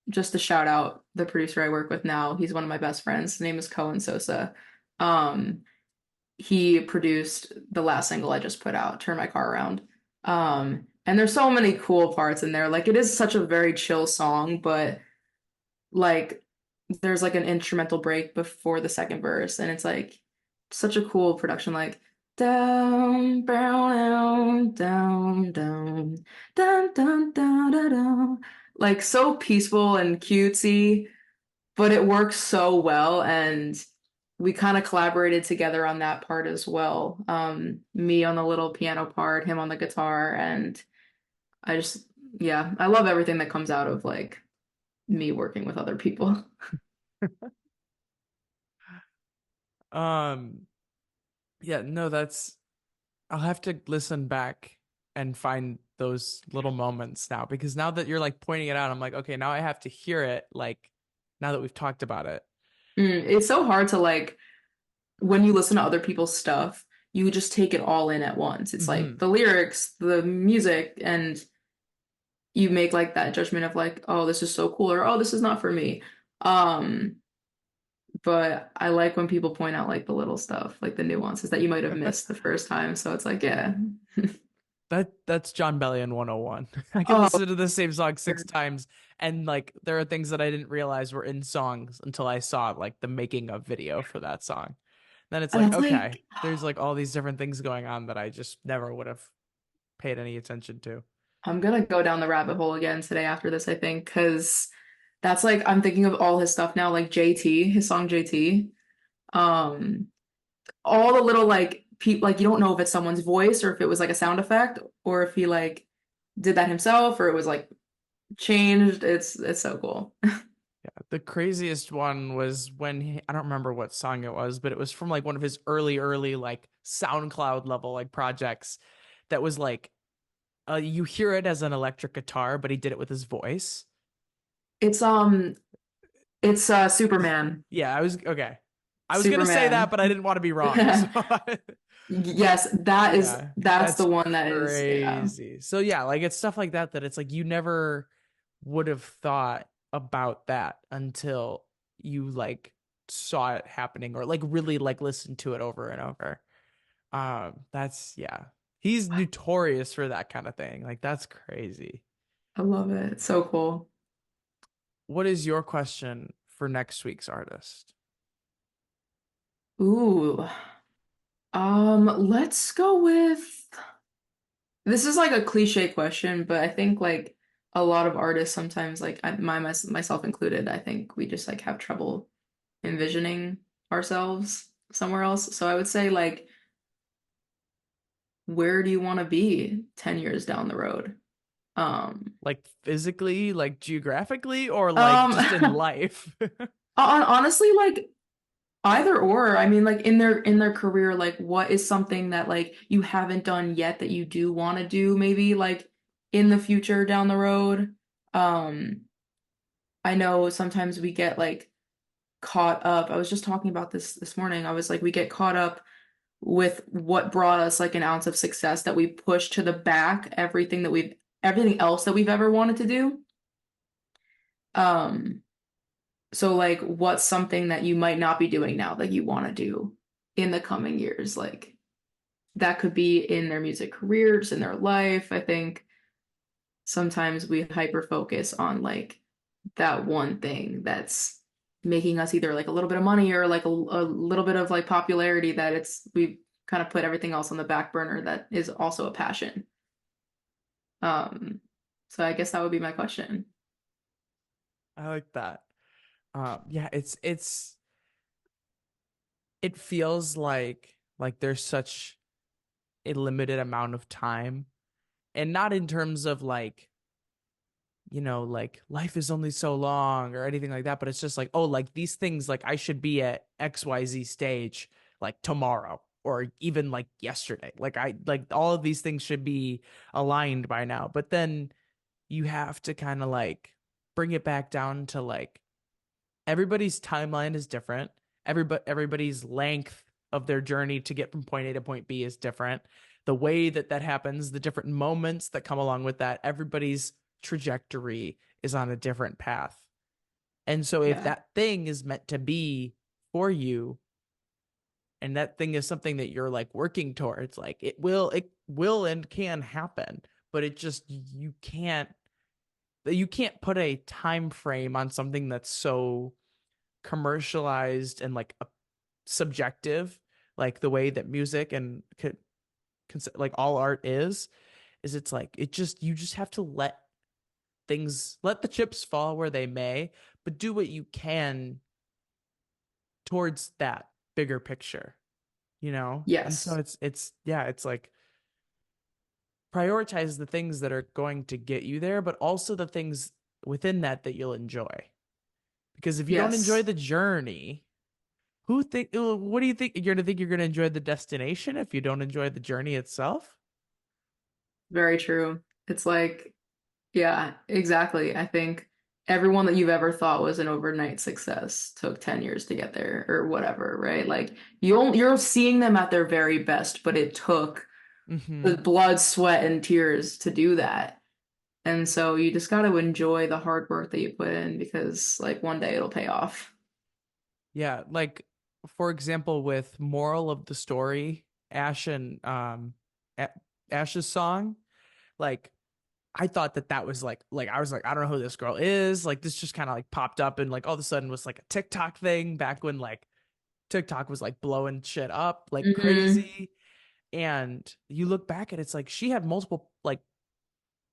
just to shout out the producer I work with now, he's one of my best friends. His name is Cohen Sosa. Um, he produced the last single I just put out, Turn My Car Around. And there's so many cool parts in there. Like it is such a very chill song, but like there's like an instrumental break before the second verse, and it's like such a cool production, like down, down, down, down, down, down, down, down, down. Like so peaceful and cutesy, but it works so well, and we kind of collaborated together on that part as well. Me on the little piano part, him on the guitar, and I just, yeah, I love everything that comes out of like me working with other people. Um, yeah, no, that's I'll have to listen back and find those little moments now because now that you're like pointing it out, I'm like, okay, now I have to hear it like now that we've talked about it. It's so hard to like when you listen to other people's stuff, you just take it all in at once. It's like Hmm. the lyrics, the music, and you make like that judgment of like, oh, this is so cool, or oh, this is not for me. Um, but I like when people point out like the little stuff, like the nuances that you might have missed the first time. So it's like, yeah. That's John Bellion 101. I can Oh, listen to the same song six times and like there are things that I didn't realize were in songs until I saw like the making of video for that song. Then it's like, that's okay, like there's like all these different things going on that I just never would have paid any attention to. I'm gonna go down the rabbit hole again today after this, I think, because that's like I'm thinking of all his stuff now, like JT, his song JT. Um, all the little like people, like you don't know if it's someone's voice or if it was like a sound effect or if he like did that himself or it was like changed. It's so cool. Yeah, the craziest one was when I don't remember what song it was, but it was from like one of his early like SoundCloud level like projects that was like you hear it as an electric guitar, but he did it with his voice. It's it's Superman. Yeah, I was okay. I was gonna say that, Superman. but I didn't want to be wrong. So Yes, that is yeah, that's that's the one that is yeah. crazy. So yeah, like it's stuff like that that it's like you never would have thought about that until you like saw it happening or like really like listened to it over and over. That's yeah. He's notorious for that kind of thing. Like that's crazy. I love it. It's so cool. What is your question for next week's artist? Ooh. Let's go with this is like a cliche question, but I think like a lot of artists sometimes like myself included, I think we just like have trouble envisioning ourselves somewhere else. So I would say like where do you want to be 10 years down the road? Um Like physically, like geographically, or like um just in life? honestly like either or. I mean like in their career like what is something that like you haven't done yet that you do want to do maybe like in the future down the road. Um I know sometimes we get like caught up. I was just talking about this morning. I was like we get caught up with what brought us like an ounce of success that we push to the back everything else that we've ever wanted to do. Um So like what's something that you might not be doing now that you want to do in the coming years? Like that could be in their music careers, in their life. I think sometimes we hyper focus on like that one thing that's making us either like a little bit of money or like a little bit of like popularity that we kind of put everything else on the back burner that is also a passion. Um So I guess that would be my question. I like that. Yeah, it feels like there's such a limited amount of time, and not in terms of like, like life is only so long or anything like that, but it's just like, oh, like these things, like I should be at XYZ stage like tomorrow or even like yesterday. Like I like all of these things should be aligned by now. But then you have to kind of like bring it back down to like everybody's timeline is different. Everybody's length of their journey to get from point A to point B is different. The way that that happens, the different moments that come along with that, everybody's trajectory is on a different path. And so if Yeah. that thing is meant to be for you and that thing is something that you're like working towards, like it will and can happen, but it just you can't put a time frame on something that's so commercialized and like subjective, like the way that music and like all art is it's like you just have to let the chips fall where they may, but do what you can towards that bigger picture, and so Yes. it's yeah, it's like prioritize the things that are going to get you there, but also the things within that you'll enjoy, because if you don't enjoy Yes. the journey, what do you think you're gonna enjoy the destination if you don't enjoy the journey itself? Very true. It's like, yeah, exactly. I think everyone that you've ever thought was an overnight success took 10 years to get there or whatever, right? Like you're seeing them at their very best, but it took Mm-hmm. the blood, sweat, and tears to do that. And so you just got to enjoy the hard work that you put in because like one day it'll pay off. Yeah, like for example, with moral of the story, A- Ash's song, like I thought that was like I was like, I don't know who this girl is. Like this just kind of like popped up and like all of a sudden was like a TikTok thing back when like TikTok was like blowing shit up like Hmm. crazy. And you look back at it, it's like she had multiple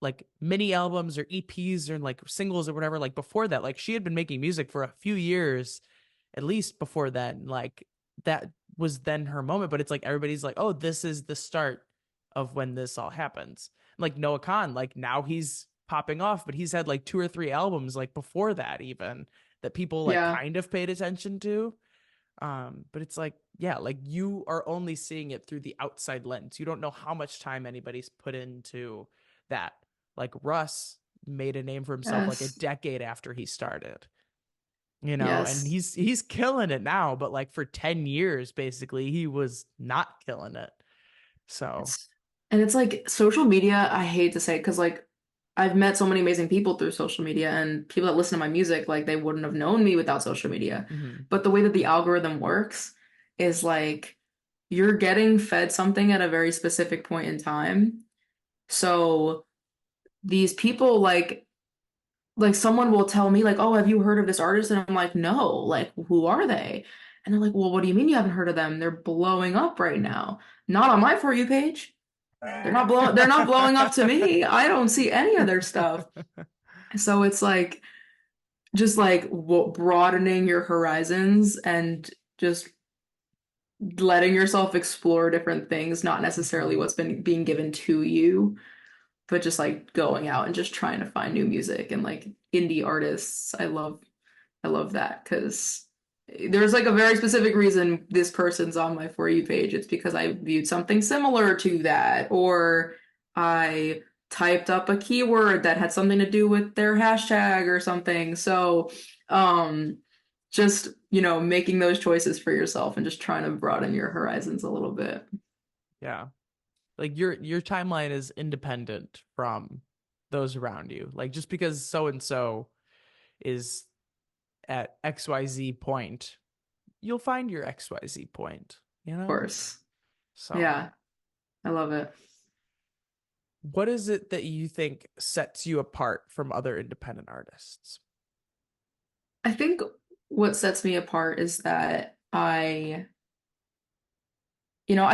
like mini albums or EPs or like singles or whatever like before that. Like she had been making music for a few years at least before then. Like that was then her moment, but it's like everybody's like, "Oh, this is the start of when this all happens." Like Noah Khan, like now he's popping off, but he's had like two or three albums like before that even that people like Yeah. kind of paid attention to. But it's like, yeah, like you are only seeing it through the outside lens. You don't know how much time anybody's put into that. Like Russ made a name for himself like a Yes. decade after he started, and Yes. he's killing it now, but like for 10 years basically he was not killing it. So, It's and it's like social media, I hate to say it because like I've met so many amazing people through social media and people that listen to my music, like they wouldn't have known me without social media. mhm. But the way that the algorithm works is like you're getting fed something at a very specific point in time. So these people like someone will tell me like, "Oh, have you heard of this artist?" And I'm like, "No, like who are they?" And they're like, "Well, what do you mean you haven't heard of them? They're blowing up right now." Not on my For You page. They're not blowing up to me. I don't see any of their stuff. So it's like just like broadening your horizons and just letting yourself explore different things, not necessarily Mhm. what's been being given to you, but just like going out and just trying to find new music and like indie artists. I love that because there's like a very specific reason this person's on my For You page. It's because I viewed something similar to that, or I typed up a keyword that had something to do with their hashtag or something. So, um, just, making those choices for yourself and just trying to broaden your horizons a little bit. Yeah. Like your timeline is independent from those around you. Like just because so and so is at XYZ point, you'll find your XYZ point, you Of know? course. So, Yeah, I love it. what is it that you think sets you apart from other independent artists? I think what sets me apart is that I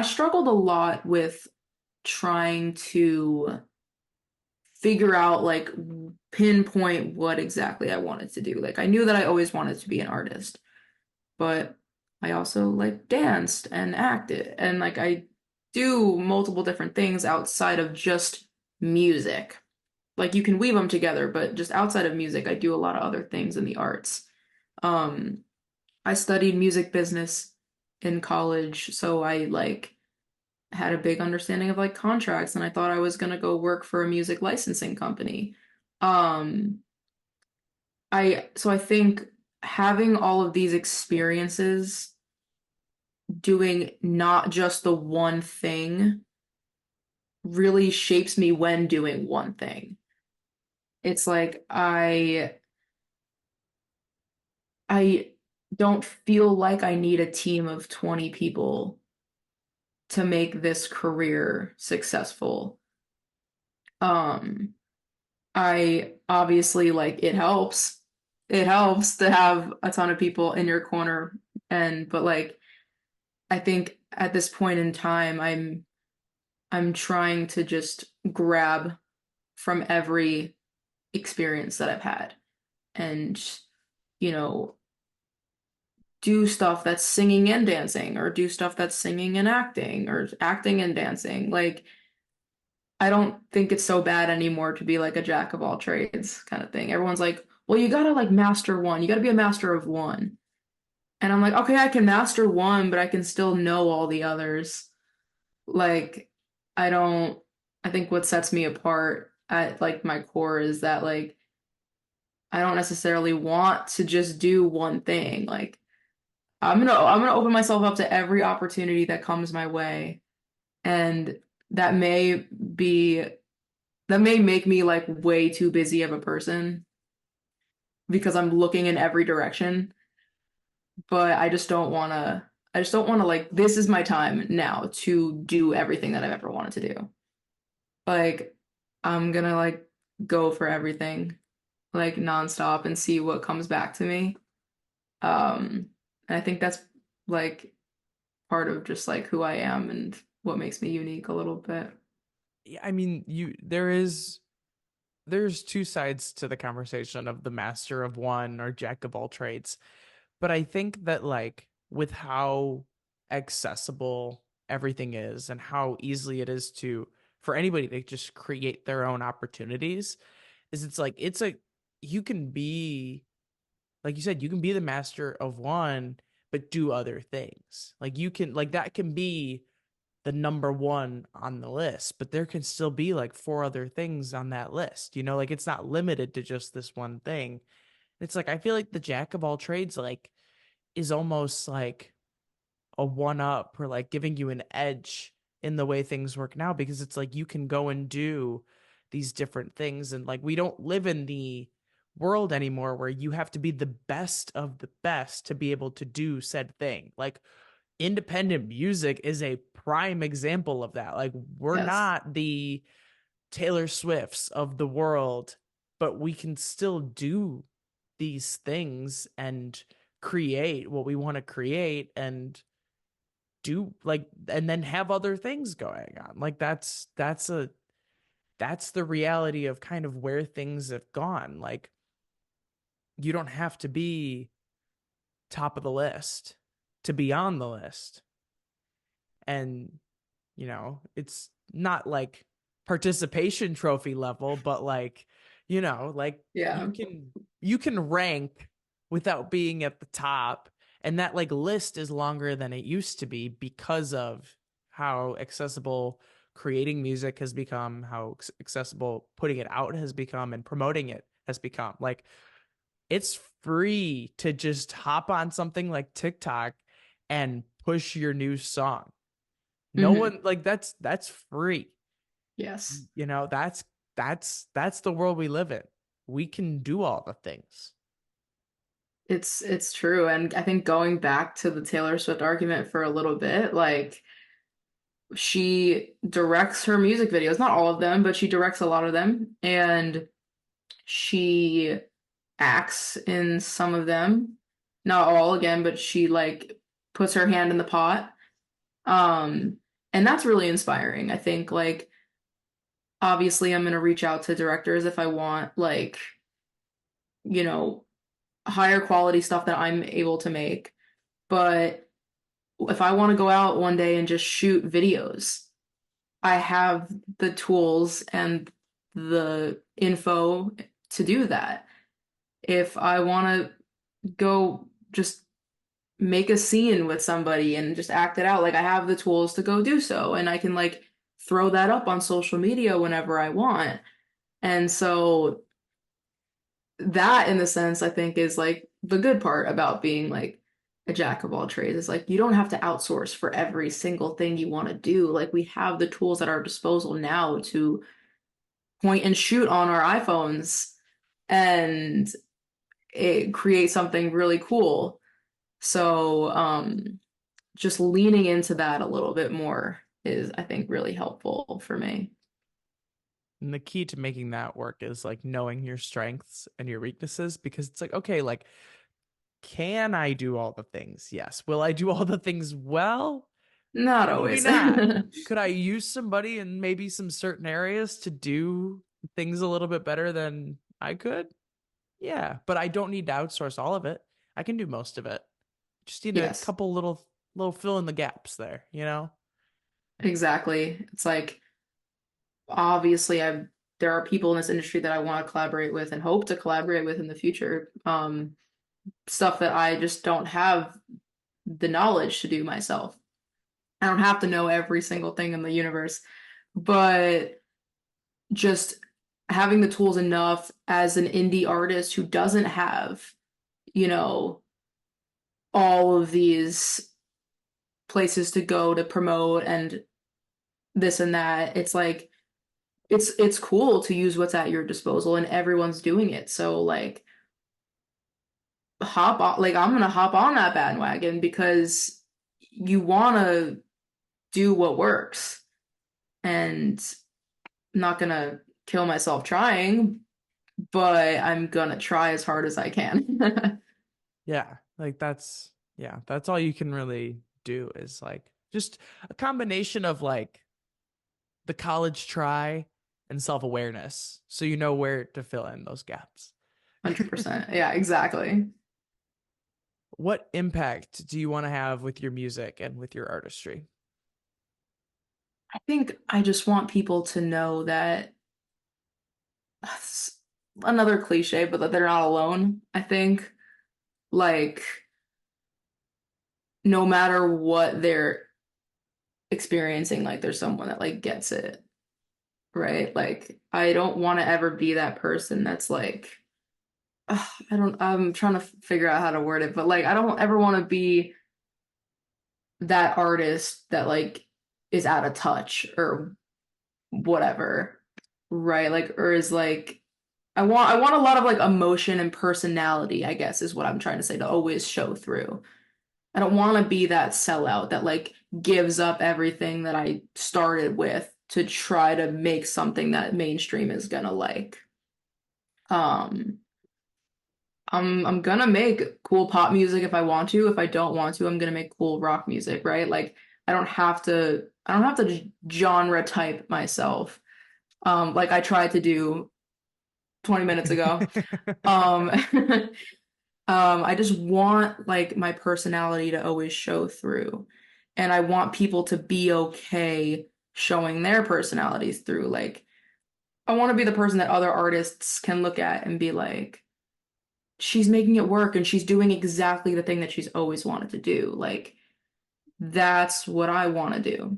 struggled a lot with trying to figure out like pinpoint what exactly I wanted to do. Like I knew that I always wanted to be an artist, but I also like danced and acted and like I do multiple different things outside of just music. Like you can weave them together, but just outside of music, I do a lot of other things in the arts. Um, I studied music business in college, so I like had a big understanding of like contracts and I thought I was gonna go work for a music licensing company. Um, I think having all of these experiences doing not just the one thing really shapes me when doing one thing. It's like I don't feel like I need a team of 20 people to make this career successful. Um, I obviously like it helps. It helps to have a ton of people in your corner and but like I think at this point in time I'm trying to just grab from every experience that I've had and you know do stuff that's singing and dancing or do stuff that's singing and acting or acting and dancing. Like I don't think it's so bad anymore to be like a jack of all trades kind of thing. Everyone's like, well, you gotta like master one. You gotta be a master of one. And I'm like, okay, I can master one, but I can still know all the others. Like, I don't, I think what sets me apart at like my core is that like, I don't necessarily want to just do one thing. Like, I'm gonna open myself up to every opportunity that comes my way. And that may be, that may make me like way too busy of a person because I'm looking in every direction. But I just don't want to like, this is my time now to do everything that I've ever wanted to do. Like, I'm gonna like go for everything, like nonstop and see what comes back to me. And I think that's like part of just like who I am and what makes me unique a little bit. Yeah, I mean, there's two sides to the conversation of the master of one or jack of all trades. But I think that like with how accessible everything is and how easily it is to for anybody to just create their own opportunities, is it's like it's a you can be like you said, you can be the master of one, but do other things. Like you can like that can be the number one on the list, but there can still be like four other things on that list. You know, like it's not limited to just this one thing. It's like I feel like the jack of all trades like is almost like a one up or like giving you an edge in the way things work now because it's like you can go and do these different things and like we don't live in the world anymore where you have to be the best of the best to be able to do said thing. Like independent music is a prime example of that. Like we're Yes. not the Taylor Swifts of the world, but we can still do these things and create what we want to create and do like and then have other things going on. Like that's the reality of kind of where things have gone. Like you don't have to be top of the list to be on the list. And it's not like participation trophy level, but like, like Yeah. you can rank without being at the top. And that like list is longer than it used to be because of how accessible creating music has become, how accessible putting it out has become and promoting it has become. Like it's free to just hop on something like TikTok and push your new song. No Hmm. one like that's free. Yes. That's the world we live in. We can do all the things. It's true. And I think going back to the Taylor Swift argument for a little bit, like she directs her music videos, not all of them, but she directs a lot of them. And she acts in some of them. Not all again, but she like puts her hand in the pot. Um, and that's really inspiring. I think like Obviously, I'm gonna reach out to directors if I want like, you know, higher quality stuff that I'm able to make. But if I want to go out one day and just shoot videos, I have the tools and the info to do that. If I want to go just make a scene with somebody and just act it out, like I have the tools to go do so, and I can like throw that up on social media whenever I want. And so that in the sense I think is like the good part about being like a jack of all trades is like you don't have to outsource for every single thing you want to do. Like we have the tools at our disposal now to point and shoot on our iPhones and it create something really cool. So just leaning into that a little bit more is I think really helpful for me. And the key to making that work is like knowing your strengths and your weaknesses because it's like, okay, like, can I do all the things? Yes. Will I do all the things well? Not Maybe always. not. Could I use somebody in maybe some certain areas to do things a little bit better than I could? Yeah, but I don't need to outsource all of it. I can do most of it. Just need a Yes, couple little fill in the gaps there, you know? exactly. It's like obviously there are people in this industry that I want to collaborate with and hope to collaborate with in the future. Stuff that I just don't have the knowledge to do myself. I don't have to know every single thing in the universe, but just having the tools enough as an indie artist who doesn't have, you know, all of these places to go to promote and this and that. It's like it's cool to use what's at your disposal and everyone's doing it. So like hop on, like I'm gonna hop on that bandwagon because you wanna do what works and I'm not gonna kill myself trying, but I'm gonna try as hard as I can. Yeah, like that's all you can really do is like just a combination of like the college try and self-awareness so you know where to fill in those gaps. 100%. Yeah, exactly. What impact do you want to have with your music and with your artistry? I think I just want people to know that another cliche, but that they're not alone. I think like no matter what they're experiencing, like there's someone that like gets it, right? Like I don't want to ever be that person that's like I'm trying to figure out how to word it, but like I don't ever want to be that artist that like is out of touch or whatever, right? Like or is like I want a lot of like emotion and personality, I guess is what I'm trying to say to always show through. I don't want to be that sellout that like gives up everything that I started with to try to make something that mainstream is gonna like. Um, I'm gonna make cool pop music if I want to. If I don't want to, I'm gonna make cool rock music, right? Like I don't have to genre type myself. Like I tried to do 20 minutes ago. Um, I just want like my personality to always show through. And I want people to be okay showing their personalities through. Like, I want to be the person that other artists can look at and be like, she's making it work and she's doing exactly the thing that she's always wanted to do. Like, that's what I want to do.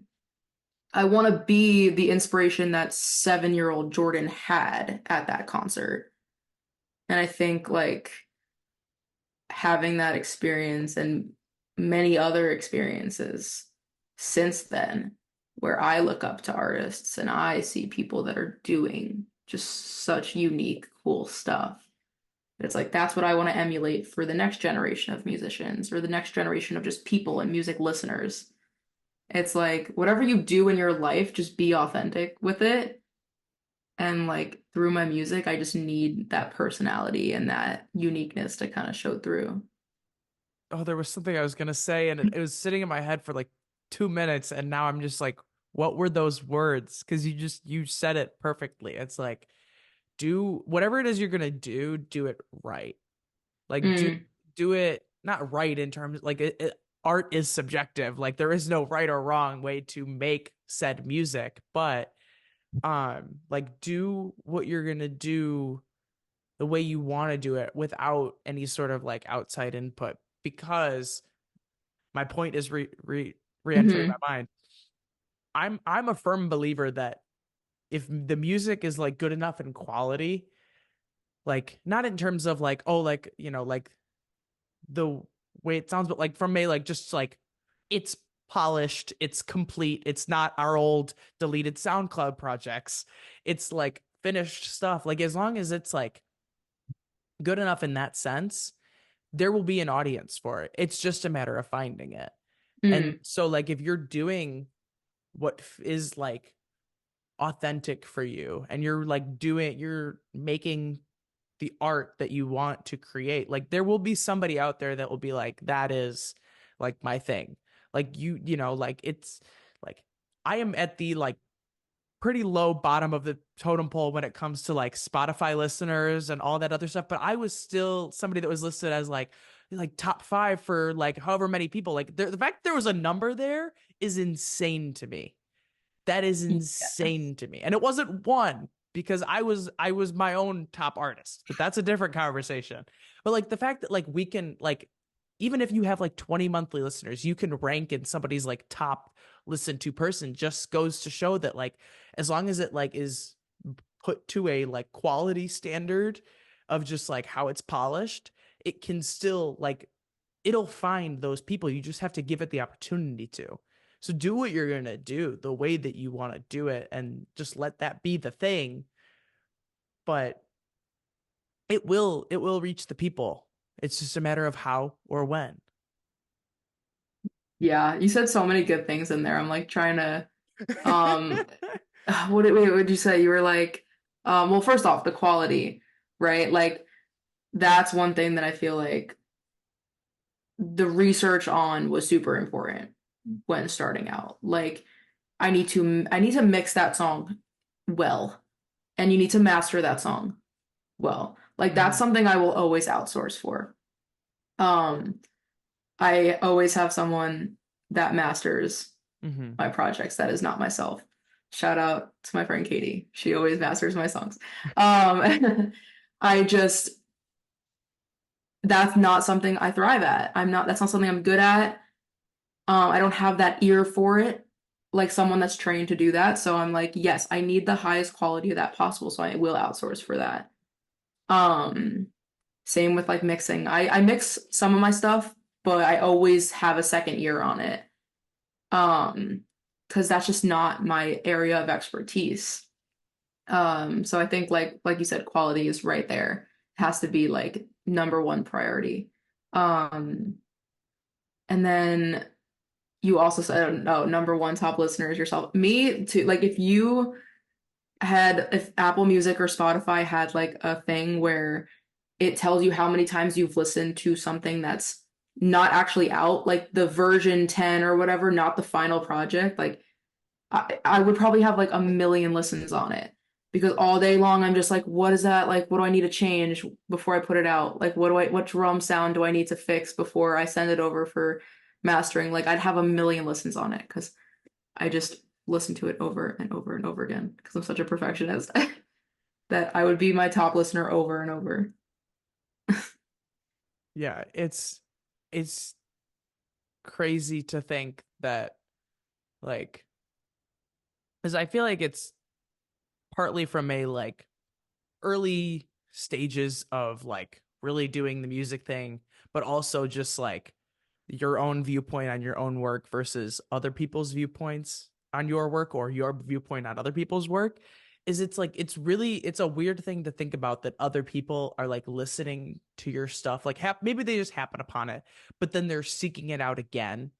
I want to be the inspiration that 7-year-old Jordan had at that concert. And I think like having that experience and many other experiences since then, where I look up to artists and I see people that are doing just such unique, cool stuff. It's like that's what I want to emulate for the next generation of musicians or the next generation of just people and music listeners. It's like whatever you do in your life, just be authentic with it. And like through my music, I just need that personality and that uniqueness to kind of show through. Oh, there was something I was gonna say, and it was sitting in my head for like 2 minutes, and now I'm just like, What were those words? Because you said it perfectly. It's like, do whatever it is you're gonna do it right. Like Mm, do it not right in terms like art is subjective. Like there is no right or wrong way to make said music, but like do what you're gonna do the way you want to do it without any sort of like outside input. Because my point is re-entering hmm. my mind. I'm a firm believer that if the music is like good enough in quality, like not in terms of like, oh, like, like the way it sounds, but like from a like just like it's polished, it's complete, it's not our old deleted SoundCloud projects. It's like finished stuff. Like as long as it's like good enough in that sense, there will be an audience for it. It's just a matter of finding it. And Mm, so like if you're doing what is like authentic for you and you're making the art that you want to create, like there will be somebody out there that will be like, that is like my thing. Like like it's like I am at the like pretty low bottom of the totem pole when it comes to like Spotify listeners and all that other stuff, but I was still somebody that was listed as like top 5 for like however many people. Like the fact there was a number there is insane to me. That is insane yes. to me. And it wasn't one, because I was my own top artist, but that's a different conversation. But like the fact that like we can like, even if you have like 20 monthly listeners, you can rank in somebody's like top listened to person, just goes to show that like as long as it like is put to a like quality standard of just like how it's polished, it can still like it'll find those people. You just have to give it the opportunity to. So do what you're going to do the way that you want to do it and just let that be the thing. But it will reach the people. It's just a matter of how or when. Yeah, you said so many good things in there. I'm like trying to um what did you say? You were like well, first off, the quality, right? Like that's one thing that I feel like the research on was super important when starting out. Like I need to mix that song well, and you need to master that song well. Like that's Mm-hmm. something I will always outsource for. Um, I always have someone that masters Mm-hmm. my projects that is not myself. Shout out to my friend Katie. She always masters my songs. I just that's not something I thrive at. That's not something I'm good at. I don't have that ear for it, like someone that's trained to do that. So I'm like, yes, I need the highest quality of that possible, so I will outsource for that. Um, Same with like mixing. I mix some of my stuff, but I always have a second ear on it. Um, because that's just not my area of expertise. So I think like you said, quality is right there. It has to be like number one priority. Um, and then you also said, oh, number one top listener is yourself. Me too. Like if Apple Music or Spotify had like a thing where it tells you how many times you've listened to something that's not actually out, like the version 10 or whatever, not the final project, like I would probably have like a million listens on it because all day long I'm just like, what is that? Like, what do I need to change before I put it out? Like, what drum sound do I need to fix before I send it over for mastering? Like, I'd have a million listens on it because I just listen to it over and over and over again because I'm such a perfectionist that I would be my top listener over and over. Yeah, it's crazy to think that like, because I feel like it's partly from a like early stages of like really doing the music thing, but also just like your own viewpoint on your own work versus other people's viewpoints on your work or your viewpoint on other people's work. Is it's like it's a weird thing to think about that other people are like listening to your stuff, like maybe they just happen upon it, but then they're seeking it out again,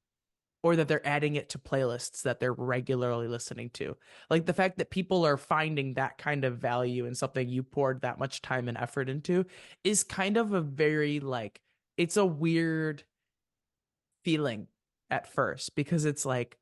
or that they're adding it to playlists that they're regularly listening to. Like the fact that people are finding that kind of value in something you poured that much time and effort into is kind of a very like, it's a weird feeling at first, because it's like,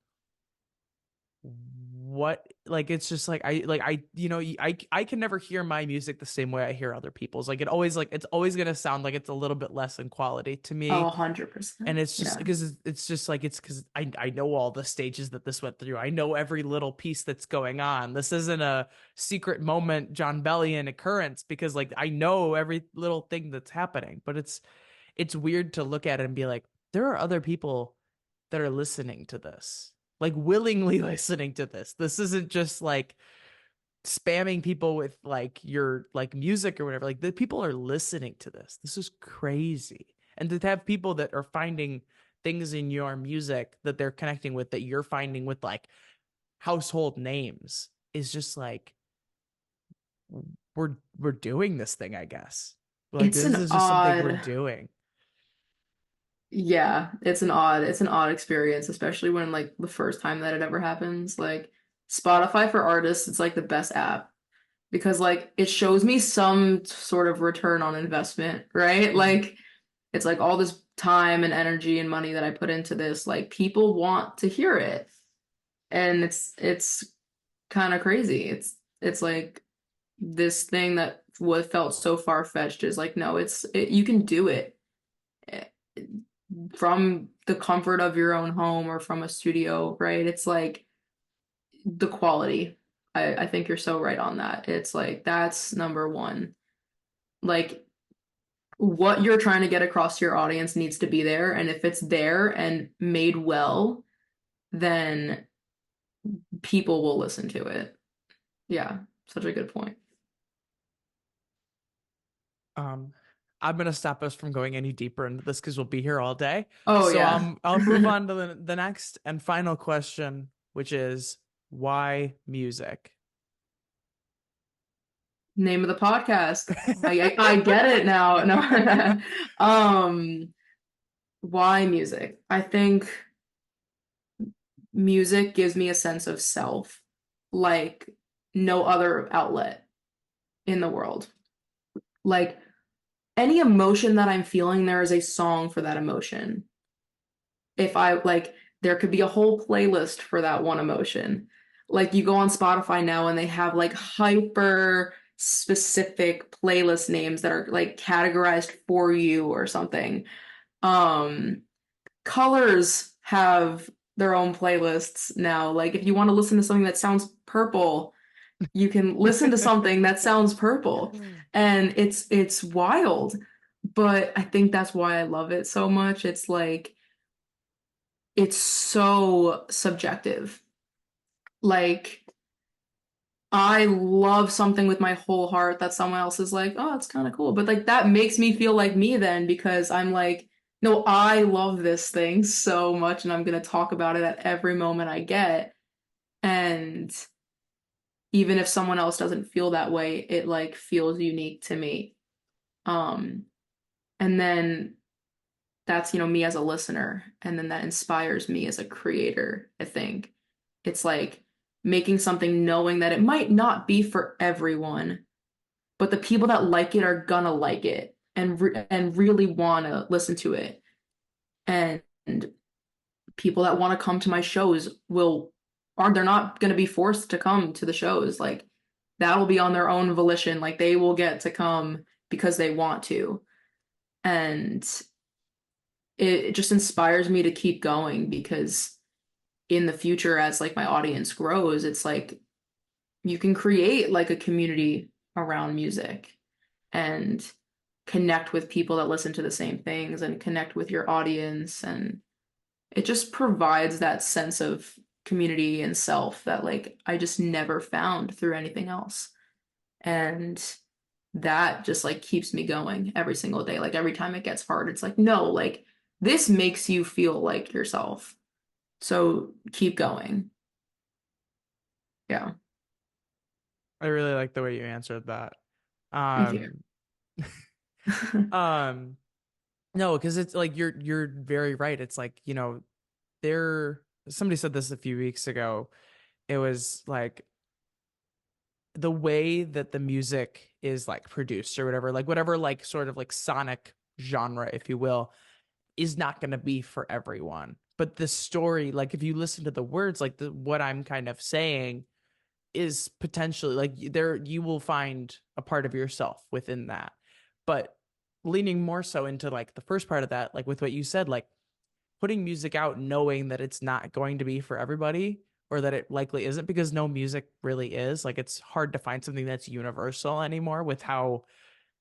what, like it's just like I you know I can never hear my music the same way I hear other people's. Like it always, like it's always gonna sound like it's a little bit less in quality to Oh, me. And 100%. it's just Yeah. because it's just like it's because I know all the stages that this went through. I know every little piece that's going on. This isn't a secret moment John Bellion occurrence, because like I know every little thing that's happening. But it's weird to look at it and be like, there are other people that are listening to this, like willingly listening to this. This isn't just like spamming people with like your like music or whatever. Like the people are listening to this. This is crazy. And to have people that are finding things in your music that they're connecting with that you're finding with like household names is just like we're doing this thing, I guess. Like It's this an is just something we're odd, doing. yeah, it's an odd experience, especially when like the first time that it ever happens. Like Spotify for artists, it's like the best app because like it shows me some sort of return on investment, right? Mhm. Like it's like all this time and energy and money that I put into this, like people want to hear it. And it's kind of crazy. It's like this thing that what felt so far-fetched is like, no, you can do it eh, from the comfort of your own home or from a studio, right? It's like the quality. I think you're so right on that. It's like that's number one. Like what you're trying to get across to your audience needs to be there, and if it's there and made well, then people will listen to it. Yeah, such a good point. Um, I'm gonna stop us from going any deeper into this because we'll be here all day. Oh So yeah. I'll move on to the next and final question, which is why music? Name of the podcast. I get it now. No. Why music? I think music gives me a sense of self like no other outlet in the world. Like any emotion that I'm feeling, there is a song for that emotion. If I like, there could be a whole playlist for that one emotion. Like you go on Spotify now and they have like hyper specific playlist names that are like categorized for you or something. Um, Colors have their own playlists now. Like if you want to listen to something that sounds purple, you can listen to something that sounds purple. And it's wild. But I think that's why I love it so much. It's like it's so subjective. Like I love something with my whole heart that someone else is like, oh, it's kind of cool. But like that makes me feel like me then because I'm like, no, I love this thing so much and I'm gonna talk about it at every moment I get. And even if someone else doesn't feel that way, it like feels unique to me. Um, and then that's, me as a listener, and then that inspires me as a creator, I think. It's like making something knowing that it might not be for everyone, but the people that like it are gonna like it and really wanna listen to it. And people that want to come to my shows will are they're not gonna be forced to come to the shows. Like that'll be on their own volition. Like they will get to come because they want to. And it just inspires me to keep going because in the future as like my audience grows, it's like you can create like a community around music and connect with people that listen to the same things and connect with your audience, and it just provides that sense of community and self that like I just never found through anything else. And that just like keeps me going every single day. Like every time it gets hard, it's like, no, like this makes you feel like yourself. So keep going. Yeah. I really like the way you answered that. Thank you. Um, um, no, because it's like you're very right. It's like, there somebody said this a few weeks ago. It was like the way that the music is like produced or whatever like sort of like sonic genre, if you will, is not going to be for everyone. but the story, like if you listen to the words, like what I'm kind of saying is potentially like there you will find a part of yourself within that. But leaning more so into like the first part of that, like with what you said, like putting music out knowing that it's not going to be for everybody, or that it likely isn't, because no music really is. Like it's hard to find something that's universal anymore with how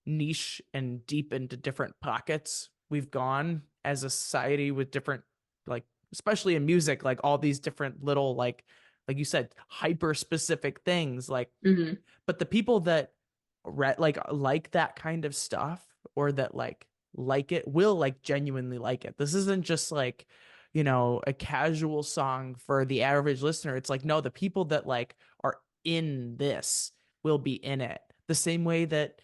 niche and deep into different pockets we've gone as a society, with different, like especially in music, like all these different little like you said, hyper specific things. Like, Hmm. but the people that like that kind of stuff, or that like it, will like genuinely like it. This isn't just like, a casual song for the average listener. It's like, no, the people that like are in this will be in it the same way that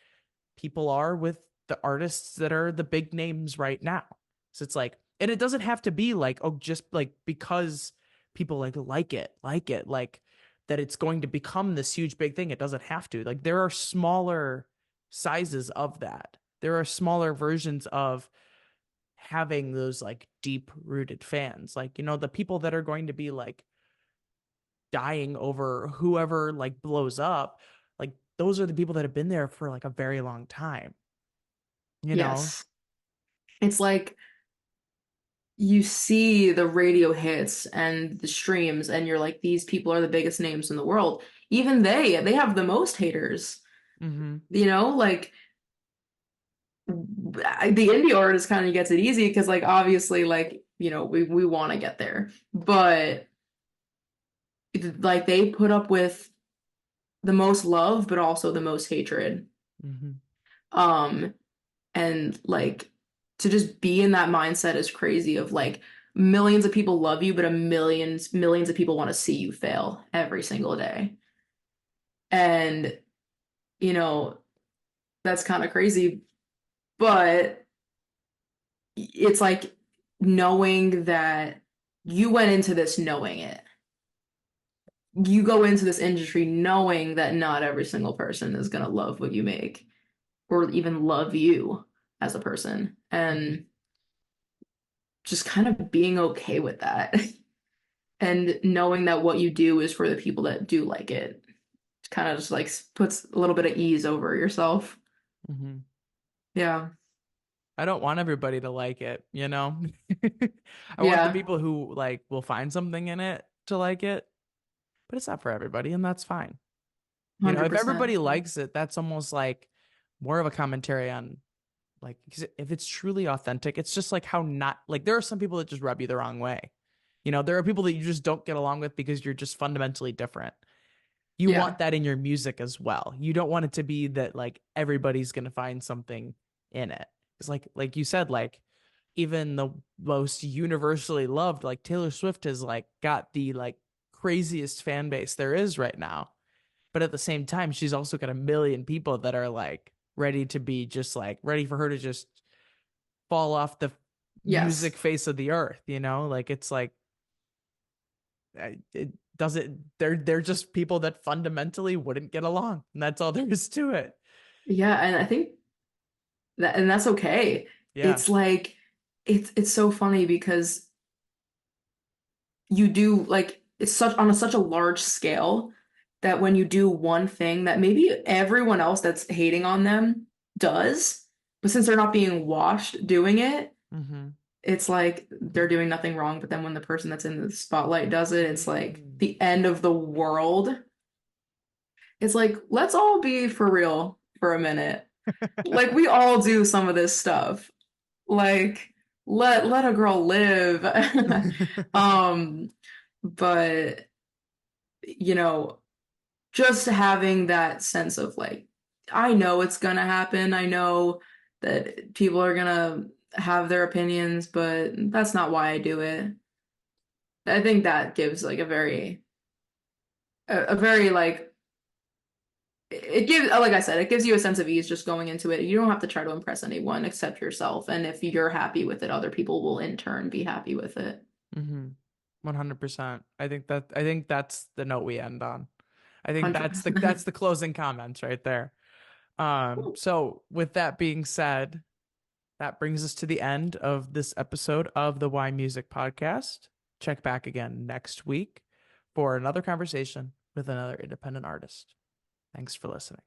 people are with the artists that are the big names right now. So it's like, and it doesn't have to be like, oh, just like because people like it, like that it's going to become this huge big thing. It doesn't have to. Like there are smaller sizes of that. There are smaller versions of having those like deep rooted fans. Like, the people that are going to be like dying over whoever like blows up, like those are the people that have been there for like a very long time, you know? Yes. It's like you see the radio hits and the streams, and you're like, these people are the biggest names in the world. Even they have the most haters, Mm-hmm. like the indie artist kind of gets it easy because like obviously like, we want to get there. But like they put up with the most love, but also the most hatred. Mm-hmm. Um, and like to just be in that mindset is crazy of like millions of people love you, but a millions of people want to see you fail every single day. And, you know, that's kind of crazy, but it's like knowing that you went into this knowing it. You go into this industry knowing that not every single person is going to love what you make or even love you as a person. Mm-hmm. And just kind of being okay with that and knowing that what you do is for the people that do like it. Kind of just like puts a little bit of ease over yourself. Mm-hmm. Yeah. I don't want everybody to like it. I want the Yeah. people who like will find something in it to like it, but it's not for everybody, and that's fine. If 100%. everybody likes it, that's almost like more of a commentary on, like, 'cause if it's truly authentic, it's just like how not like there are some people that just rub you the wrong way. There are people that you just don't get along with because you're just fundamentally different. You want Yeah. that in your music as well. You don't want it to be that like everybody's going to find something in it. It's like you said, like even the most universally loved, like Taylor Swift has like got the like craziest fan base there is right now. But at the same time, she's also got a million people that are like ready to be just like ready for her to just fall off the music Yes. face of the earth. Like it's like it doesn't they're just people that fundamentally wouldn't get along, and that's all there is to it. Yeah. And I think that, and that's okay. Yeah. It's like, it's so funny because you do like it's such on such a large scale that when you do one thing that maybe everyone else that's hating on them does, but since they're not being watched doing it, Mm-hmm. it's like they're doing nothing wrong. But then when the person that's in the spotlight does it, it's like Mm. the end of the world. It's like, let's all be for real for a minute. Like we all do some of this stuff. Like let a girl live. Um, but you know, just having that sense of like, I know it's gonna happen. I know that people are gonna have their opinions, but that's not why I do it. I think that gives like a very like, it gives, like I said, it gives you a sense of ease just going into it. You don't have to try to impress anyone except yourself. And if you're happy with it, other people will in turn be happy with it. Mm-hmm. 100%. I think that's the note we end on. I think that's the 100%. that's the closing comments right there. So with that being said, That brings us to the end of this episode of the Why Music podcast. Check back again next week for another conversation with another independent artist. Thanks for listening.